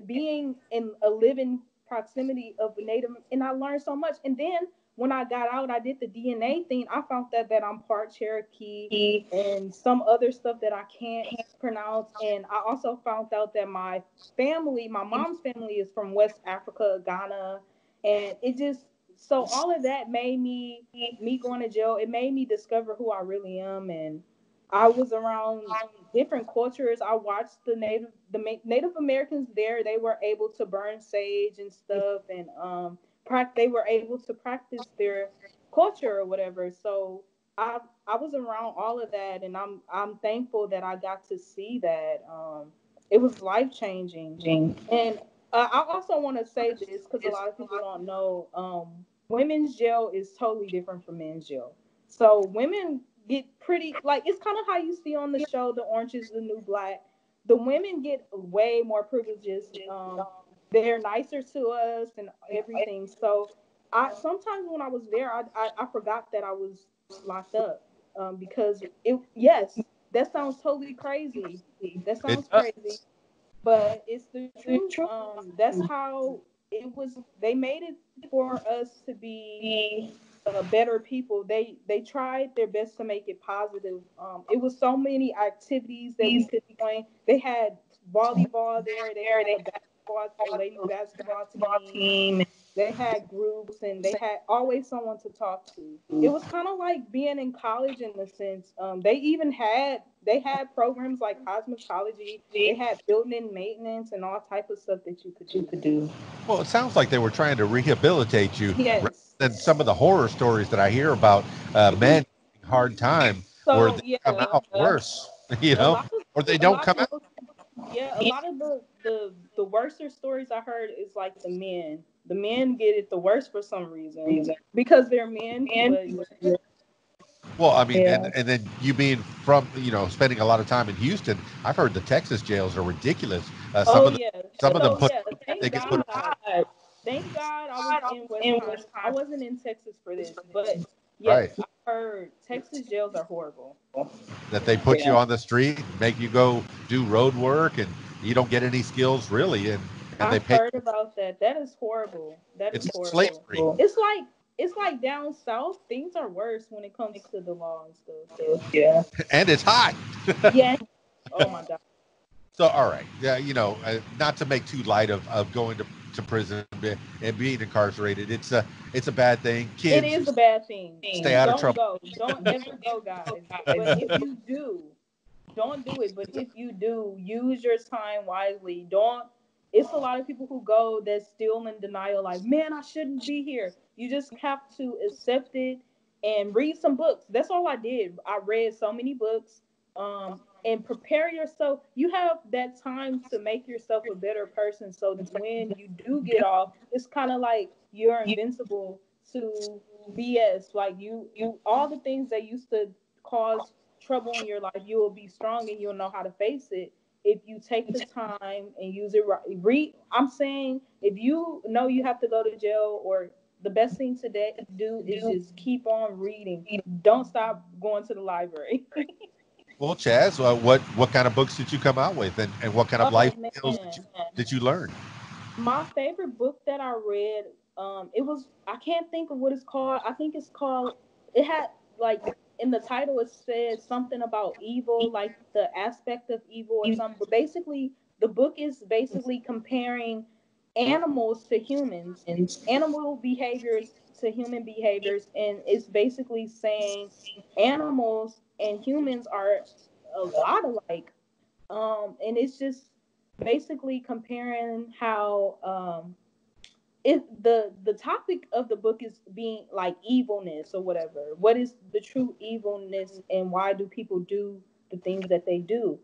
B: being in a living proximity of Native, and I learned so much. And then when I got out, I did the DNA thing. I found that I'm part Cherokee and some other stuff that I can't pronounce. And I also found out that my family, my mom's family, is from West Africa, Ghana, and it just so all of that made me going to jail. It made me discover who I really am, and I was around different cultures. I watched Native Americans there. They were able to burn sage and stuff, and they were able to practice their culture or whatever. So I was around all of that, and I'm thankful that I got to see that. It was life changing, and I also want to say this because a lot of people don't know. Women's jail is totally different from men's jail. So women get pretty like it's kind of how you see on the show The Orange is the New Black. The women get way more privileges. They're nicer to us and everything. So I sometimes when I was there, I forgot that I was locked up because it yes that sounds totally crazy. That
A: It
B: sounds crazy, but it's the truth. That's how it was. They made it for us to be better people. They tried their best to make it positive. It was so many activities that we could join. They had volleyball there. They had a lady basketball team. They had groups, and they had always someone to talk to. It was kind of like being in college in a sense. They had programs like cosmetology. They had building maintenance and all type of stuff that you could do.
A: Well, it sounds like they were trying to rehabilitate you rather
B: Yes.
A: than some of the horror stories that I hear about men having a hard time where
B: So
A: they
B: yeah,
A: come out worse,
B: a lot of
A: or they
B: a
A: don't
B: lot
A: come
B: of
A: out.
B: those, yeah, a lot of the worser stories I heard is like the men. The men get it the worst for some reason because they're men. But yeah,
A: Well, I mean,
B: yeah.
A: and then you being from, spending a lot of time in Houston, I've heard the Texas jails are ridiculous.
B: Oh yeah.
A: Some of them
B: So
A: put,
B: yeah.
A: they
B: Thank
A: get put,
B: God. Thank God I was in Wisconsin. I wasn't in Texas for this, but yes,
A: right,
B: I heard Texas jails are horrible.
A: that they put you on the street, make you go do road work, and you don't get any skills really, and they
B: I've
A: pay.
B: heard about that. That is horrible. That
A: It's
B: is horrible.
A: slavery.
B: It's like down south, things are worse when it comes to the law and stuff. Yeah.
A: And it's hot.
B: Yeah. Oh my God.
A: So, all right, yeah, not to make too light of going to prison and being incarcerated. It's a bad thing.
B: It
A: Kids,
B: is a bad thing.
A: stay out of
B: Don't
A: trouble.
B: go. Don't ever go, guys. But if you do, don't do it. But if you do, use your time wisely. Don't. It's a lot of people who go that's still in denial, like, man, I shouldn't be here. You just have to accept it and read some books. That's all I did. I read so many books. And prepare yourself. You have that time to make yourself a better person so that when you do get off, it's kind of like you're invincible to BS. Like all the things that used to cause trouble in your life, you will be strong and you'll know how to face it if you take the time and use it right. I'm saying if you know you have to go to jail, or the best thing today do is just keep on reading. Don't stop going to the library.
A: Well, Chaz, what kind of books did you come out with, and what kind of life
B: Oh
A: skills
B: man,
A: did you learn?
B: my favorite book that I read, it was I can't think of what it's called. I think it's called. It had like in the title it said something about evil, like the aspect of evil or something. But basically, the book is basically comparing animals to humans, animal behaviors to human behaviors, and it's basically saying animals and humans are a lot alike. And it's just basically comparing how the topic of the book is being like evilness or whatever. What is the true evilness, and why do people do the things that they do?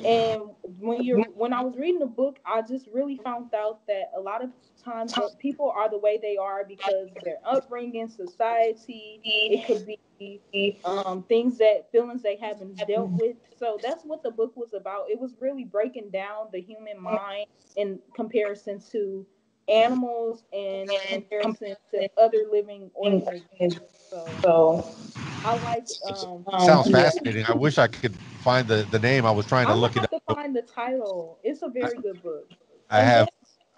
B: And when I was reading the book, I just really found out that a lot of times that people are the way they are because their upbringing, society. It could be things that feelings they haven't dealt with. So that's what the book was about. It was really breaking down the human mind in comparison to animals and comparison to other living organisms. So I like
A: Sounds
B: yeah.
A: fascinating. I wish I could find the name. I was trying to
B: I'm gonna
A: look it
B: have to
A: up.
B: find the title. It's a
A: I,
B: very good book.
A: I
B: And then
A: have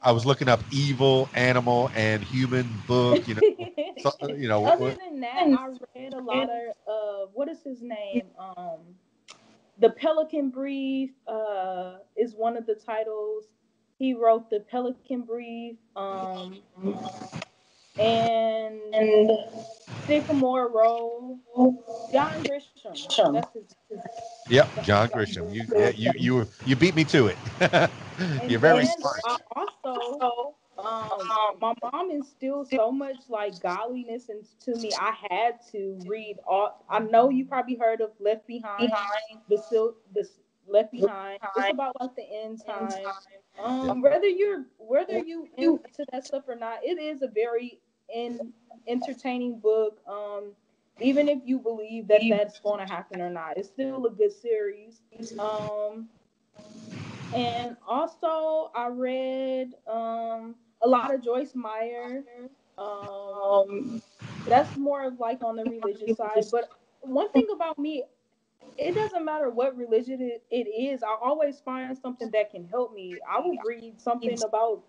A: I was looking up evil, animal, and human book.
C: Other than that, I read a lot of what is his name? The Pelican Brief is one of the titles. He wrote the Pelican Brief, and Sycamore Row. John Grisham.
A: Yep, John
C: John
A: Grisham.
C: Grisham.
A: You beat me to it. You're
C: And
A: very
C: then
A: smart.
C: I also my mom instilled so much like godliness into me. I had to read all. I know you probably heard of Left Behind, the Left Behind. It's about like the end time.
A: Yep.
C: Whether you into that stuff or not, it is a very entertaining book. Even if you believe that that's going to happen or not, it's still a good series. Um, and also, I read a lot of Joyce Meyer. Um, that's more of like on the religious side. But one thing about me, it doesn't matter what religion it is. I always find something that can help me. I will read something about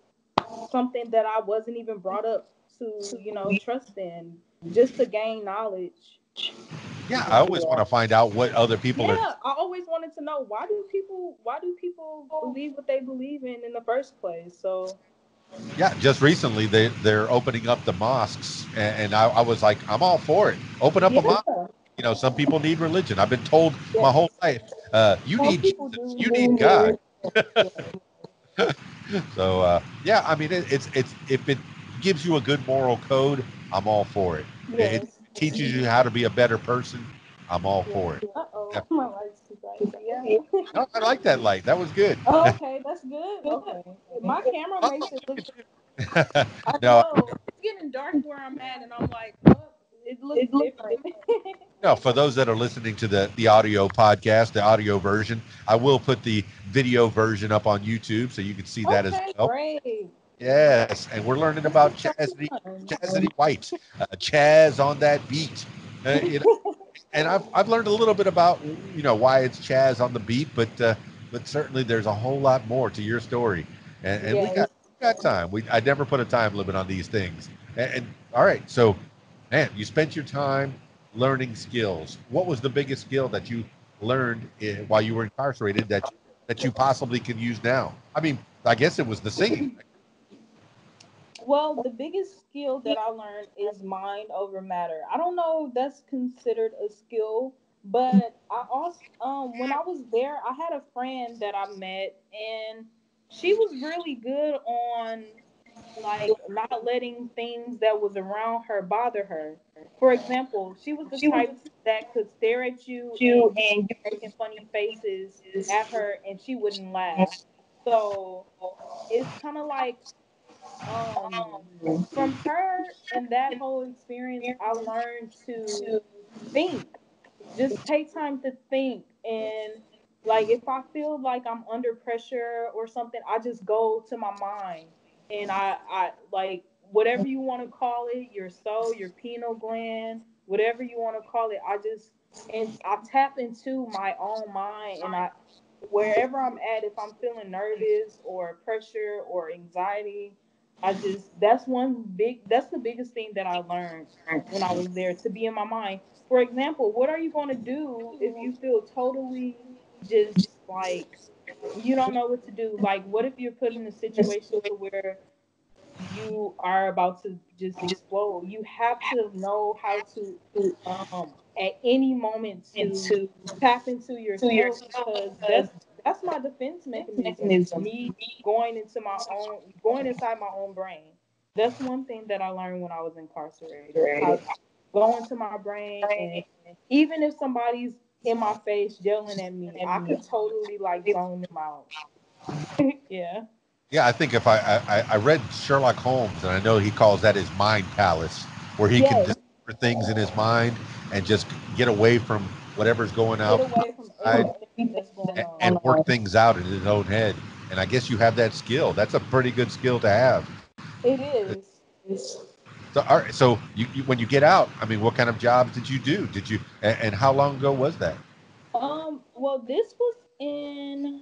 C: something that I wasn't even brought up to, trust in, just to gain knowledge.
A: Yeah, I always want to find out what other people are.
C: Yeah, I always wanted to know why do people believe what they believe in the first place. So
A: Yeah, just recently they're opening up the mosques, and I was like, I'm all for it. Open up a
C: yeah,
A: mosque. Some people need religion. I've been told my
C: yes,
A: whole life, you
C: some
A: need
C: people
A: Jesus,
C: do
A: you need
C: need
A: God.
C: yeah,
A: So yeah, I mean, it's if it gives you a good moral code, I'm all for it. It
C: yes,
A: teaches you how to be a better person. I'm all
C: yeah.
A: for it.
C: Uh-oh,
A: Yeah.
C: my lights too bright. Yeah.
A: No, I like that light. That was good.
C: Oh, okay, that's good. Okay, my camera
A: Oh,
C: makes it look. I
A: no,
C: know it's getting dark where I'm at, and I'm like, oh, it looks different.
A: no. For those that are listening to the audio podcast, the audio version, I will put the video version up on YouTube so you can see that as
C: Okay,
A: well.
C: great.
A: Yes, and we're learning
C: This is
A: about
C: so
A: Chazzidy,
C: fun.
A: Chazzidy White, Chaz on that beat. And I've learned a little bit about why it's Chaz on the beat, but certainly there's a whole lot more to your story, and
C: Yes.
A: we got time. I never put a time limit on these things. And all right, so man, you spent your time learning skills. What was the biggest skill that you learned while you were incarcerated that you possibly can use now? I mean, I guess it was the singing.
C: Well, the biggest skill that I learned is mind over matter. I don't know if that's considered a skill, but I also when I was there, I had a friend that I met, and she was really good on like not letting things that was around her bother her. For example, she was the type that could stare at you and you making funny faces at her and she wouldn't laugh. So it's kind of like from her and that whole experience, I learned to think. Just take time to think. And like if I feel like I'm under pressure or something, I just go to my mind and I like whatever you want to call it, your soul, your pineal gland, whatever you want to call it, I tap into my own mind, and I wherever I'm at, if I'm feeling nervous or pressure or anxiety, that's the biggest thing that I learned when I was there, to be in my mind. For example, what are you going to do if you feel totally just like you don't know what to do? Like, what if you're put in a situation to where you are about to just explode? You have to know how to, at any moment, to tap into yourself, because that's my defense mechanism. Me going inside my own brain. That's one thing that I learned when I was incarcerated. How to go into my brain, and even if somebody's in my face yelling at me, I could totally like zone them out. Yeah.
A: Yeah, I think if I read Sherlock Holmes, and I know he calls that his mind palace, where he can
C: Yes.
A: discover things in his mind and just get away from whatever's going
C: Get
A: out
C: away from
A: outside
C: everything that's going on.
A: and work things out in his own head. And I guess you have that skill. That's a pretty good skill to have.
C: It is.
A: So, all right, so when you get out, I mean, what kind of jobs did you do? And how long ago was that?
C: Well, this was in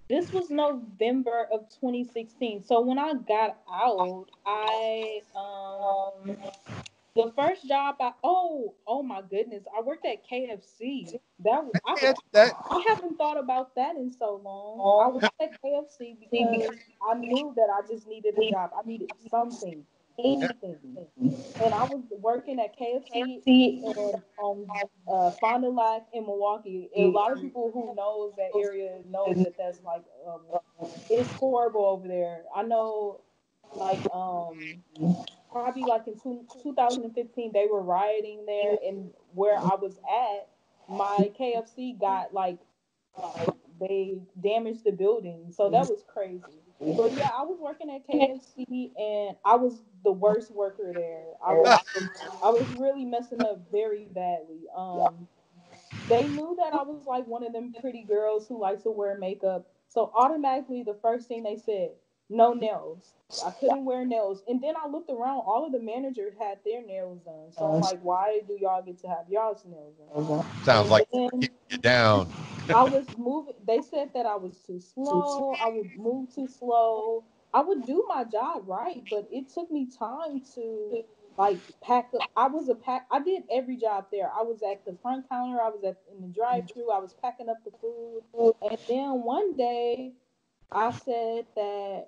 B: This was November of 2016. So when I got out, the first job oh my goodness, I worked at KFC.
A: Yeah, that.
B: I haven't thought about that in so long. I worked at KFC because I knew that I just needed a job. I needed something,
A: Yeah.
B: anything. And I was working at KFC and on Fond du Lac in Milwaukee. A lot of people who knows that area knows that that's like it's horrible over there. I know, like probably like in 2015 they were rioting there, and where I was at, my KFC got like they damaged the building, so that was crazy. But yeah, I was working at KFC and I was the worst worker there. I was really messing up very badly. They knew that I was like one of them pretty girls who likes to wear makeup. So automatically the first thing they said, no nails. I couldn't wear nails. And then I looked around, all of the managers had their nails done. So I'm like, why do y'all get to have y'all's nails done?
A: Sounds
B: And
A: like
B: then
A: getting you down.
B: I was moving. They said that I was too slow. I would move too slow. I would do my job right, but it took me time to like pack up. I was a pack. I did every job there. I was at the front counter. I was at in the drive-through. I was packing up the food. And then one day, I said that.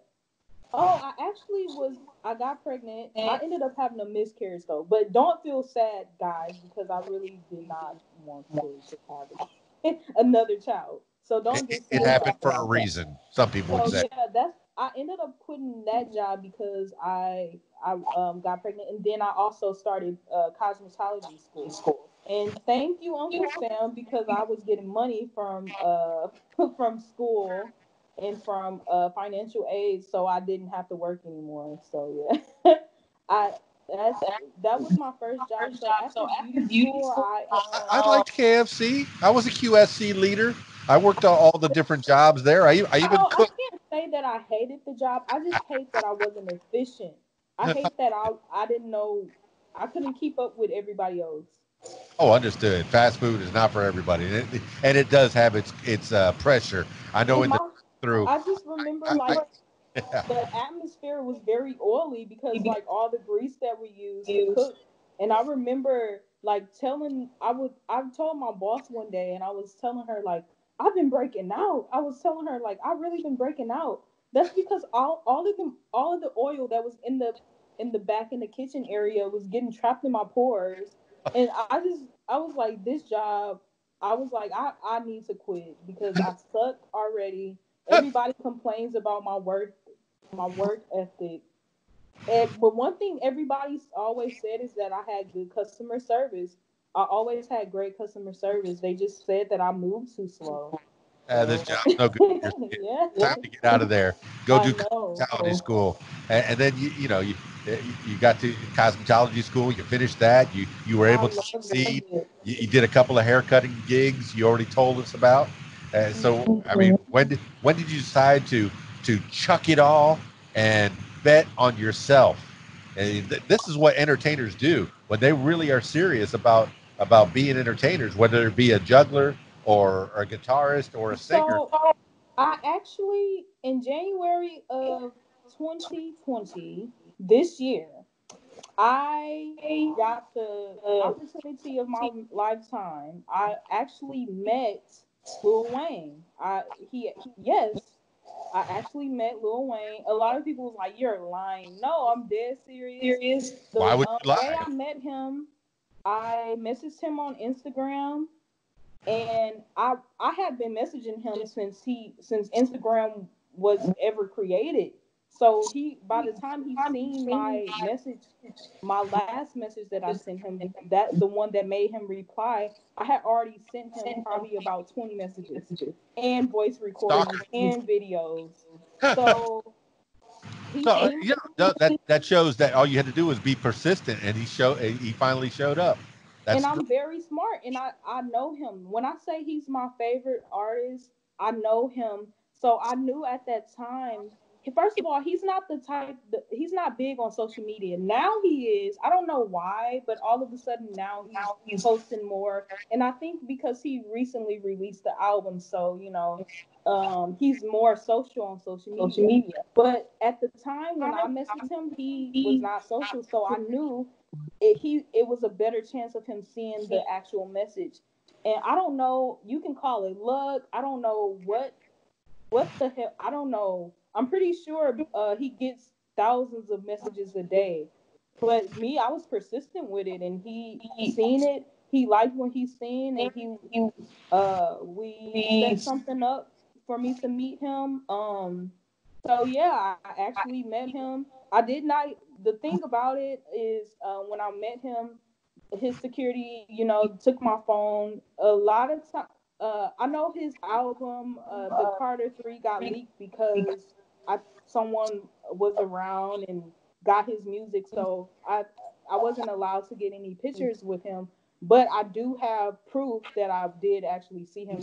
B: Oh, I actually was. I got pregnant. I ended up having a miscarriage though. But don't feel sad, guys, because I really did not want to have another child. So don't get
A: It
B: sad
A: happened
B: about
A: for a
B: that.
A: reason. Some people would
B: So
A: say.
B: yeah, that's I ended up quitting that job because I got pregnant, and then I also started cosmetology school. And thank you, Uncle Sam, because I was getting money from from school and from financial aid, so I didn't have to work anymore. So yeah, I that's that was my first job. So after beauty school,
A: I liked KFC. I was a QSC leader. I worked all the different jobs there. I even
B: I
A: cooked.
B: can't say that I hated the job. I just hate that I wasn't efficient. I hate that I didn't know I couldn't keep up with everybody else.
A: Oh, understood. Fast food is not for everybody, and it does have its pressure. I know
B: And
A: in the through.
B: I just remember
A: I
B: like the atmosphere was very oily because like all the grease that we used to cook. And I remember like I told my boss one day and I was telling her like I've been breaking out. I was telling her like I've really been breaking out. That's because all of the oil that was in the back in the kitchen area was getting trapped in my pores. And I was like this job I was like I need to quit because I suck already. Everybody complains about my work ethic. But one thing everybody always said is that I had good customer service. I always had great customer service. They just said that I moved too slow.
A: this
B: So
A: job's no good.
B: yeah,
A: Time to get out of there. Go
B: I
A: do
B: know.
A: cosmetology school, and then you got to cosmetology school. You finished that. You were
B: I
A: able to
B: loved it.
A: succeed. You did a couple of haircutting gigs. You already told us about. So I mean, when did you decide to chuck it all and bet on yourself? And this is what entertainers do when they really are serious about being entertainers, whether it be a juggler or a guitarist or a singer.
B: So I actually in January of 2020 this year I got the opportunity of my lifetime. I actually met Lil Wayne. Yes, I actually met Lil Wayne. A lot of people was like, "You're lying." No, I'm dead serious.
A: Why
B: The
A: would you
B: way
A: lie?
B: I met him, I messaged him on Instagram, and I had been messaging him since Instagram was ever created. So he by the time he seen my message, my last message that I sent him, that the one that made him reply, I had already sent him probably about 20 messages and voice
A: Stalker.
B: recordings and videos. So he
A: So
B: seen
A: yeah, that shows that all you had to do was be persistent, and he finally showed up.
B: and
A: That's great.
B: I'm very smart and I know him. When I say he's my favorite artist, I know him. So I knew at that time first of all, he's not the type. He's not big on social media. Now he is. I don't know why, but all of a sudden now he's posting more. And I think because he recently released the album, so he's more social on social media. But at the time when I messaged him, he was not social, so I knew it was a better chance of him seeing the actual message. And I don't know. You can call it luck. I don't know what the hell? I don't know. I'm pretty sure he gets thousands of messages a day. But me, I was persistent with it, and he seen it. He liked what he seen, and we set something up for me to meet him. So yeah, I actually met him. I did not. The thing about it is, when I met him, his security, took my phone. A lot of time, I know his album, the Carter 3, got leaked because someone was around and got his music, so I wasn't allowed to get any pictures with him. But I do have proof that I did actually see him,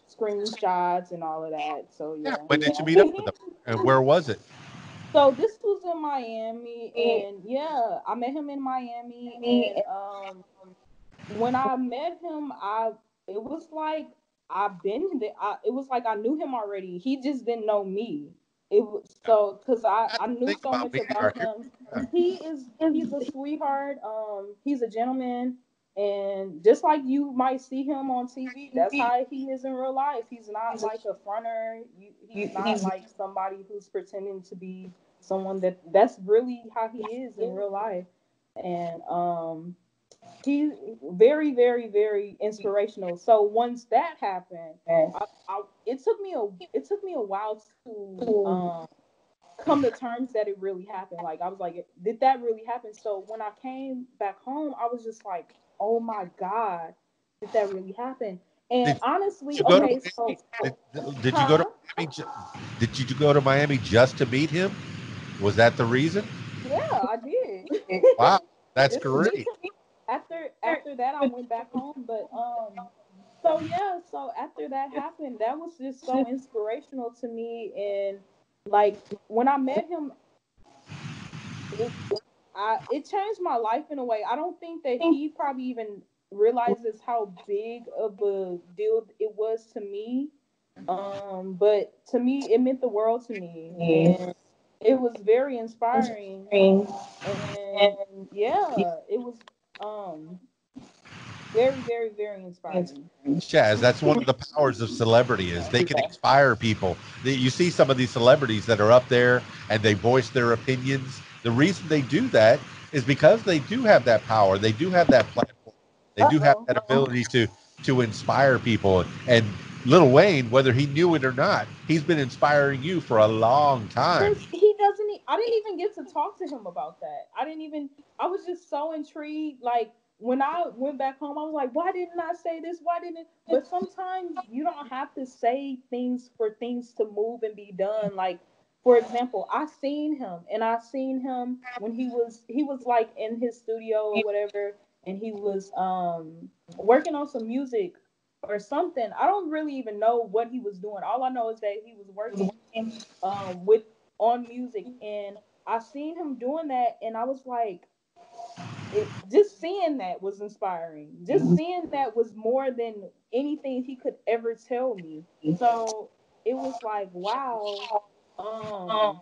B: screenshots and all of that. So
A: Yeah.
B: yeah.
A: When did you meet up with him? And where was it?
B: So this was in Miami, and yeah, I met him in Miami, and when I met him, it was like I've been there. It was like I knew him already. He just didn't know me. It was so because I knew
A: Think
B: so
A: about
B: much
A: meeting
B: about
A: right here.
B: him. He's a sweetheart. He's a gentleman, and just like you might see him on TV, that's how he is in real life. He's not like a fronter. He's not like somebody who's pretending to be someone that's really how he is in real life. And he's very, very, very inspirational. So once that happened, it took me a while to come to terms that it really happened. Like I was like, did that really happen? So when I came back home, I was just like, oh my god, did that really happen? And
A: Did
B: honestly,
A: you go to
B: okay, so
A: Miami? Did you go to
B: huh?
A: Miami? Did you go to Miami just to meet him? Was that the reason?
B: Yeah, I did.
A: Wow, that's
B: Just to meet
A: great.
B: him. After that, I went back home. But so yeah, so after that happened, that was just so inspirational to me. And like when I met him, it it changed my life in a way. I don't think that he probably even realizes how big of a deal it was to me. But to me, it meant the world to me, and it was very inspiring. And yeah, it was um very, very, very inspiring.
A: Chaz, that's one of the powers of celebrity is they can inspire people. You see some of these celebrities that are up there and they voice their opinions. The reason they do that is because they do have that power. They do have that platform. They
B: Uh
A: do have
B: oh.
A: that ability to inspire people. And Lil Wayne, whether he knew it or not, he's been inspiring you for a long time.
B: But he doesn't. I didn't even get to talk to him about that. I didn't even. I was just so intrigued. Like when I went back home, I was like, "Why didn't I say this? Why didn't?" But sometimes you don't have to say things for things to move and be done. Like for example, I seen him when he was like in his studio or whatever, and he was working on some music or something. I don't really even know what he was doing. All I know is that he was working with on music, and I seen him doing that, and I was like, just seeing that was inspiring. Just seeing that was more than anything he could ever tell me. So it was like, wow. Um,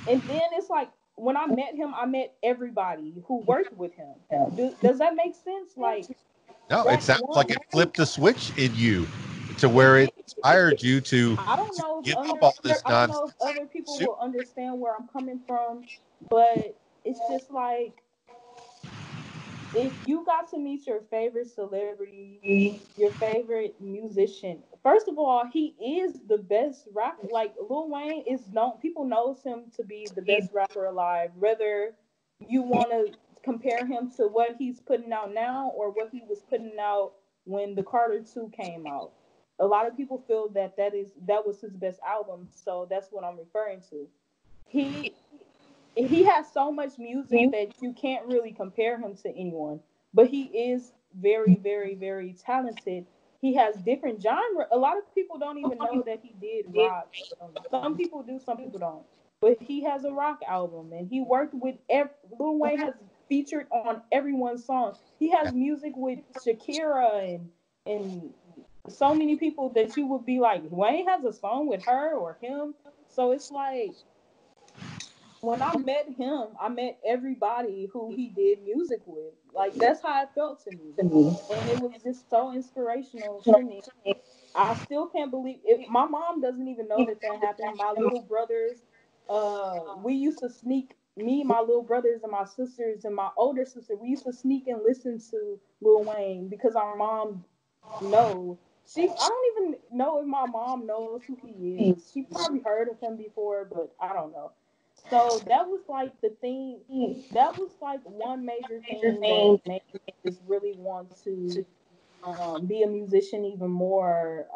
B: and then it's like when I met him, I met everybody who worked with him. Does that make sense? Like
A: No, it
B: that
A: sounds
B: one.
A: like it flipped a switch in you to
B: It
A: where
B: did.
A: it inspired you to
B: I don't know if
A: give up all this
B: I don't
A: nonsense.
B: know if other people will understand where I'm coming from, but it's just like if you got to meet your favorite celebrity, your favorite musician. First of all, he is the best rapper. Like Lil Wayne is known. People knows him to be the best rapper alive. Whether you want to compare him to what he's putting out now or what he was putting out when the Carter 2 came out. A lot of people feel that that was his best album, so that's what I'm referring to. He he has so much music that you can't really compare him to anyone, but he is very, very, very talented. he has different genre. A lot of people don't even know that he did rock. Some people do, some people don't. But he has a rock album, and he worked with Lil Wayne has featured on everyone's song. He has music with Shakira and so many people that you would be like, Wayne has a song with her or him. So it's like when I met him, I met everybody who he did music with. Like that's how it felt to me, and it was just so inspirational to me. I still can't believe it. My mom doesn't even know that that happened. My little brothers, we used to sneak. Me, my little brothers, and my sisters, and my older sister, we used to sneak and listen to Lil Wayne because our mom knows. I don't even know if my mom knows who he is. She probably heard of him before, but I don't know. So that was like the thing. That was like one major thing that made me just really want to be a musician even more.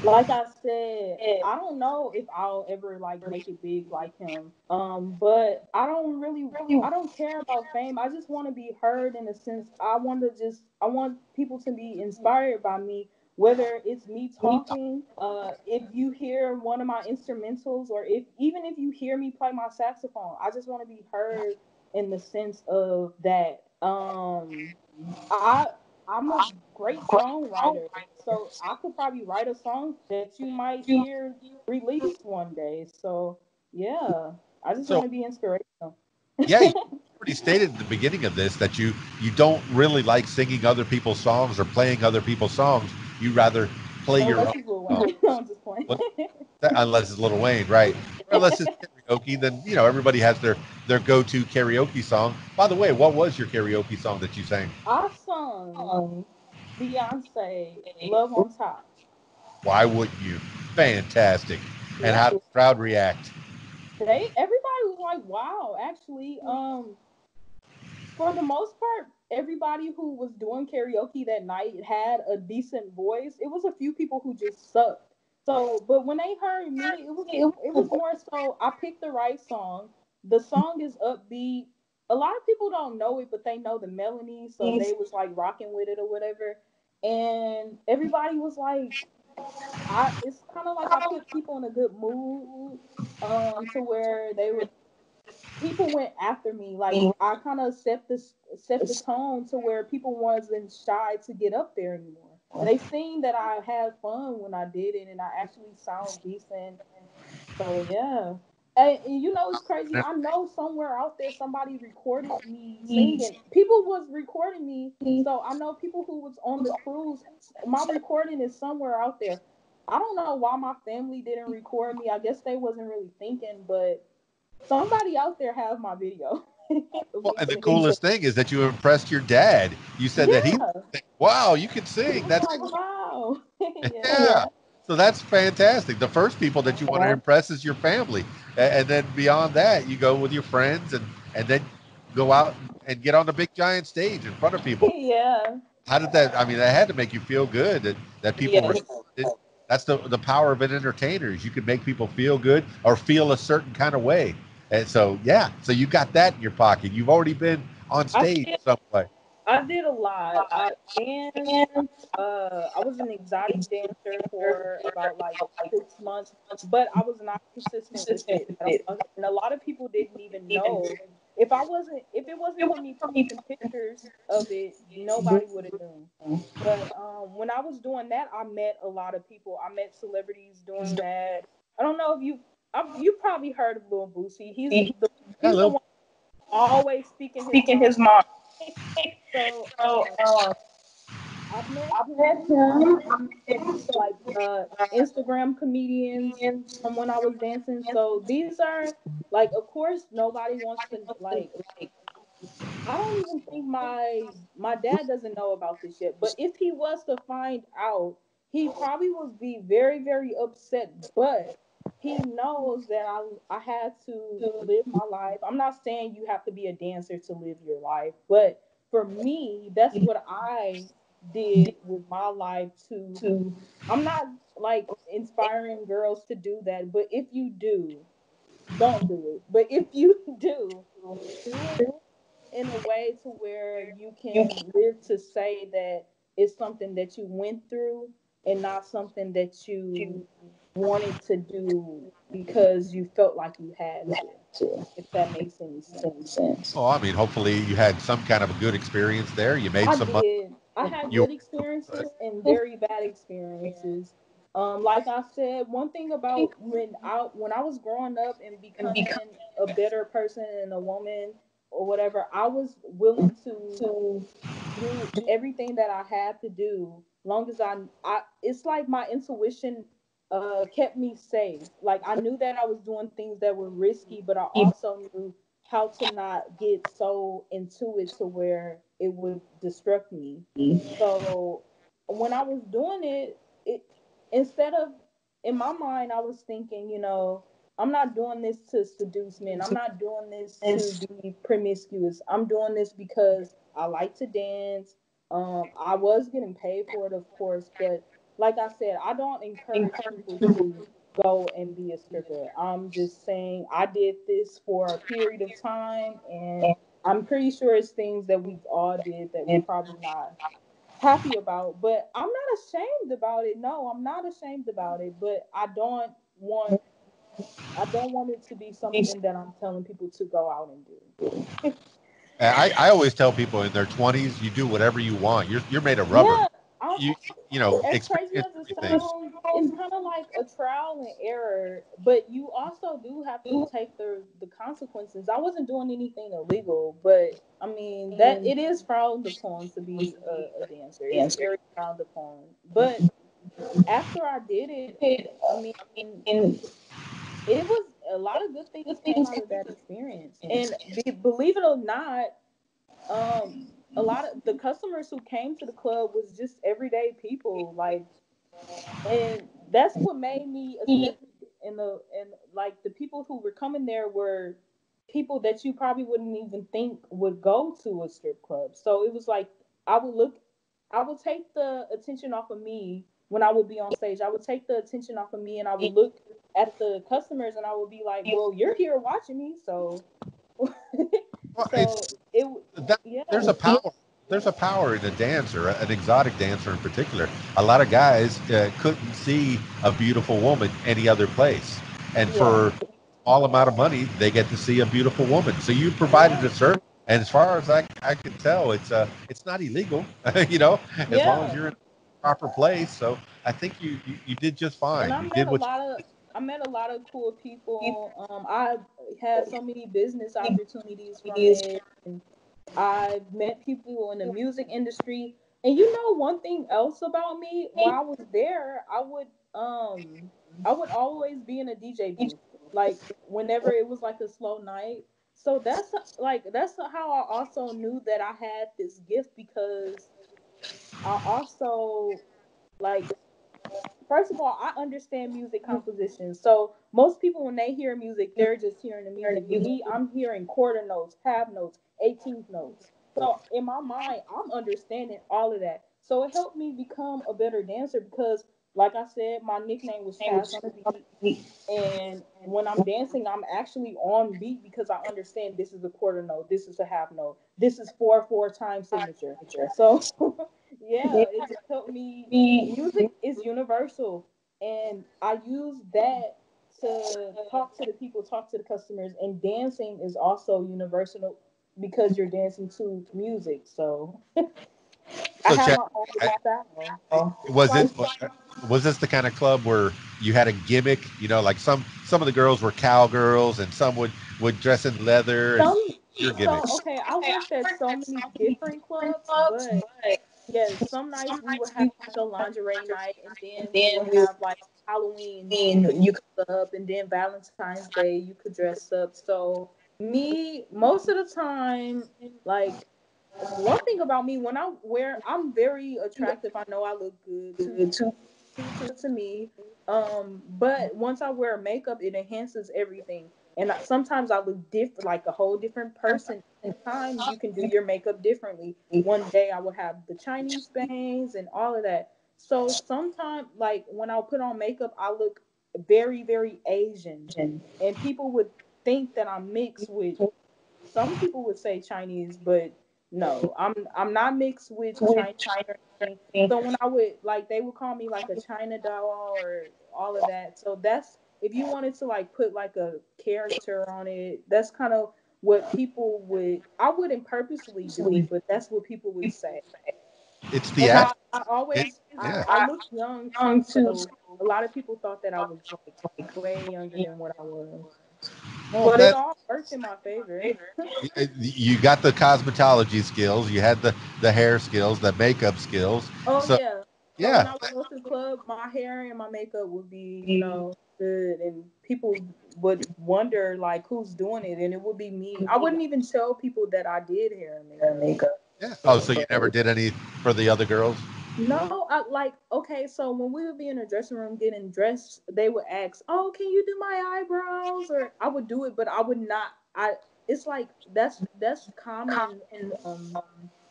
B: Like I said, I don't know if I'll ever like make it big like him. But I don't care about fame. I just want to be heard in a sense. I want people to be inspired by me, whether it's me talking, if you hear one of my instrumentals, or even if you hear me play my saxophone, I just want to be heard in the sense of that. I I'm a great songwriter, so I could probably write a song that you might hear released one day. So yeah, I just want
A: So
B: to be inspirational.
A: yeah, you already stated at the beginning of this that you don't really like singing other people's songs or playing other people's songs. You rather play your
B: Unless
A: own
B: it's Lil
A: song.
B: Wayne. No, I'm just playing.
A: What- Unless it's Little Wayne, right? Or unless it's karaoke, then everybody has their go-to karaoke song. By the way, what was your karaoke song that you sang?
B: I sung Beyonce "Love on Top."
A: Why wouldn't you? Fantastic. And
B: Yeah,
A: how did the crowd react?
B: everybody was like, "Wow!" Actually, for the most part, everybody who was doing karaoke that night had a decent voice. It was a few people who just sucked. So, but when they heard me, it was more so I picked the right song. The song is upbeat. A lot of people don't know it, but they know the melody, so they was like rocking with it or whatever. And everybody was like, it's kind of like I put people in a good mood, to where people went after me. Like I kind of set the tone to where people wasn't shy to get up there anymore. They seen that I had fun when I did it, and I actually sound decent. So yeah. And it's crazy. I know somewhere out there somebody recorded me singing. People was recording me, so I know people who was on the cruise. My recording is somewhere out there. I don't know why my family didn't record me. I guess they wasn't really thinking, but somebody out there has my video of
A: Well,
B: me
A: and the
B: singing.
A: coolest thing is that you impressed your dad. You said that
B: Yeah,
A: wow, you can
B: he
A: sing.
B: was
A: That's
B: like, "Wow." Yeah.
A: yeah. So that's fantastic. The first people that you want to impress is your family, and then beyond that, you go with your friends, and then go out and get on the big giant stage in front of people.
B: Yeah.
A: How did that? I mean, that had to make you feel good that people
B: Yes.
A: responded. That's the power of an entertainer is you can make people feel good or feel a certain kind of way. And so yeah, so you got that in your pocket. You've already been on
B: I
A: stage
B: did
A: some way.
B: I did a lot. I danced. I was an exotic dancer for about like 6 months, but I was not consistent with it at all. And a lot of people didn't even know. If it wasn't for me posting pictures of it, nobody would have known. But when I was doing that, I met a lot of people. I met celebrities doing that. I don't know if you probably heard of Lil Boosie. He's the
A: Hello.
B: one always speaking his mind. So I've met him. I met like Instagram comedians from when I was dancing. So these are like, of course, nobody wants to like. I don't even think my dad doesn't know about this yet. But if he was to find out, he probably would be very very upset. But he knows that I had to live my life. I'm not saying you have to be a dancer to live your life, but for me, that's what I did with my life to I'm not like inspiring girls to do that, but if you do, don't do it. But if you do it in a way to where you can live to say that is something that you went through and not something that you wanted to do because you felt like you had to, if that makes any sense.
A: Oh, I mean, hopefully you had some kind of a good experience there. You made
B: I
A: some money.
B: did. I had
A: You
B: good experiences and very bad experiences. Like I said, one thing about when I was growing up and becoming a better person and a woman or whatever, I was willing to do everything that I had to do, long as I it's like my intuition kept me safe. Like I knew that I was doing things that were risky, but I also knew how to not get so into it to where it would destruct me. So when I was doing it, instead of, in my mind, I was thinking, I'm not doing this to seduce men. I'm not doing this to be promiscuous. I'm doing this because I like to dance. I was getting paid for it, of course, but like I said, I don't encourage people to go and be a stripper. I'm just saying I did this for a period of time, and I'm pretty sure it's things that we've all did that we're probably not happy about, but I'm not ashamed about it. No, I'm not ashamed about it, but want I don't want it to be something that I'm telling people to go out and do.
A: I always tell people in their 20s, you do whatever you want. You're made of rubber.
B: Yeah, I'm,
A: You you know
B: as crazy
A: experience
B: as it
A: everything.
B: sounds, it's kind of like a trial and error, but you also do have to take the consequences. I wasn't doing anything illegal, but I mean that it is frowned upon to be a dancer. It's very frowned upon. But after I did it, I mean, it was a lot of good things came out of that experience. And believe it or not, a lot of the customers who came to the club was just everyday people, like, and that's what made me a stripper. And like the people who were coming there were people that you probably wouldn't even think would go to a strip club. So it was like I would look, I would take the attention off of me when I would be on stage. I would take the attention off of me, and I would look at the customers, and I would be like, "Well, you're here watching me, so."
A: Well,
B: So
A: it's
B: it,
A: that
B: yeah,
A: there's a power. There's a power in a dancer, an exotic dancer in particular. A lot of guys couldn't see a beautiful woman any other place, and
B: yeah,
A: for all amount of money, they get to see a beautiful woman. So you provided
B: yeah,
A: a service, and as far as I can tell, it's not illegal. As long as
B: yeah.
A: you're in a proper place. So I think you did just
B: And
A: fine.
B: I
A: You
B: met
A: did
B: a
A: what
B: lot of I met a lot of cool people. I had so many business opportunities from it, and I've met people in the music industry. And one thing else about me, while I was there, I would always be in a DJ booth, like whenever it was like a slow night. So that's how I also knew that I had this gift, because I also, like, first of all, I understand music composition. So most people, when they hear music, they're just hearing the music. With me, I'm hearing quarter notes, half notes, 18th notes. So in my mind, I'm understanding all of that. So it helped me become a better dancer because, like I said, my nickname was Chazzonnabeat. And when I'm dancing, I'm actually on beat because I understand this is a quarter note, this is a half note, this is 4/4 time signature. So yeah, it just helped me. Music is universal, and I use that to talk to the people, talk to the customers, and dancing is also universal because you're dancing to music. So I
A: so
B: have
A: Chad,
B: my own
A: I,
B: little style.
A: was it
B: Like
A: was this the kind of club where you had a gimmick? Like some of the girls were cowgirls, and some would dress in leather, and
B: some,
A: your
B: so
A: gimmicks.
B: okay, I worked at so many different clubs, but yeah, some nights we would have like a lingerie night, and then we would have like Halloween, you could dress up, and then Valentine's Day you could dress up. So me, most of the time, like, one thing about me, when I'm very attractive. I know I look good to me. But once I wear makeup, it enhances everything. And sometimes I look different, like a whole different person. Each time you can do your makeup differently. One day I will have the Chinese bangs and all of that. So sometimes, like when I put on makeup, I look very, very Asian, and people would think that I'm mixed with. Some people would say Chinese, but
C: No, I'm not mixed with China or anything. So when I would like, they would call me like a China doll or all of that. So that's if you wanted to like put like a character on it, that's kind of what people would. I wouldn't purposely do it, but that's what people would say.
A: It's
C: And
A: theatrical.
C: I always
A: Yeah.
C: I looked young too, so a lot of people thought that I was like way younger than what I was.
A: Well,
C: But it all worked in my favor.
A: you got the cosmetology skills, you had the hair skills, the makeup skills.
C: Oh
A: So
C: yeah. So when
A: yeah,
C: I would go to the club, my hair and my makeup would be, you know, good, and people would wonder like who's doing it, and it would be me. I wouldn't even tell people that I did hair and makeup.
A: yeah. Oh, so you never did any for the other girls?
C: No, I like okay. So when we would be in the dressing room getting dressed, they would ask, "Oh, can you do my eyebrows?" Or I would do it, but I would not. I It's like that's common.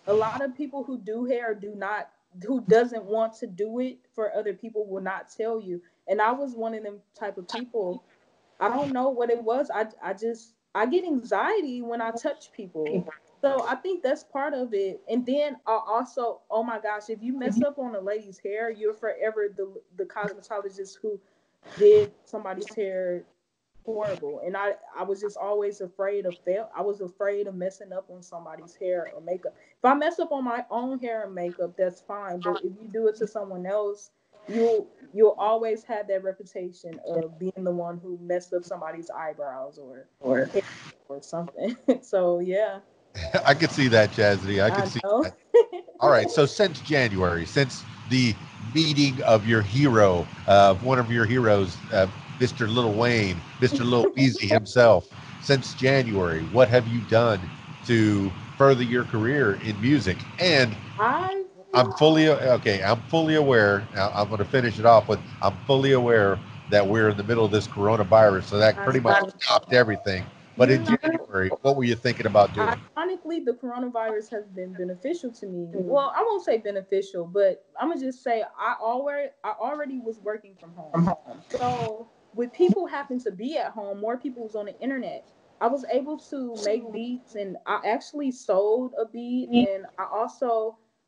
C: A lot of people who do hair do not who doesn't want to do it for other people will not tell you. And I was one of them type of people. I don't know what it was. I just I get anxiety when I touch people. So I think that's part of it. And then I also, oh my gosh, if you mess up on a lady's hair, you're forever the cosmetologist who did somebody's hair horrible. And I was just always afraid of fail. I was afraid of messing up on somebody's hair or makeup. If I mess up on my own hair and makeup, that's fine. But if you do it to someone else, you'll always have that reputation of being the one who messed up somebody's eyebrows or hair or something. So yeah,
A: I could see that, Chazzy. I could
C: I
A: see
C: know.
A: that. All right. So since January, since the meeting of your hero, one of your heroes, Mr. Lil Wayne, Mr. Lil Weezy himself, since January, what have you done to further your career in music? And
C: I
A: I'm fully okay. I'm fully aware. Now, I'm going to finish it off with I'm fully aware that we're in the middle of this coronavirus, so that
C: I
A: pretty much
C: know.
A: stopped everything. But
C: You
A: in
C: know,
A: January, what were you thinking about doing?
C: ironically, the coronavirus has been beneficial to me. Well, I won't say beneficial, but I'm gonna just say I already was working from home. So with people having to be at home, more people was on the internet. I was able to make beats, and I actually sold a beat, and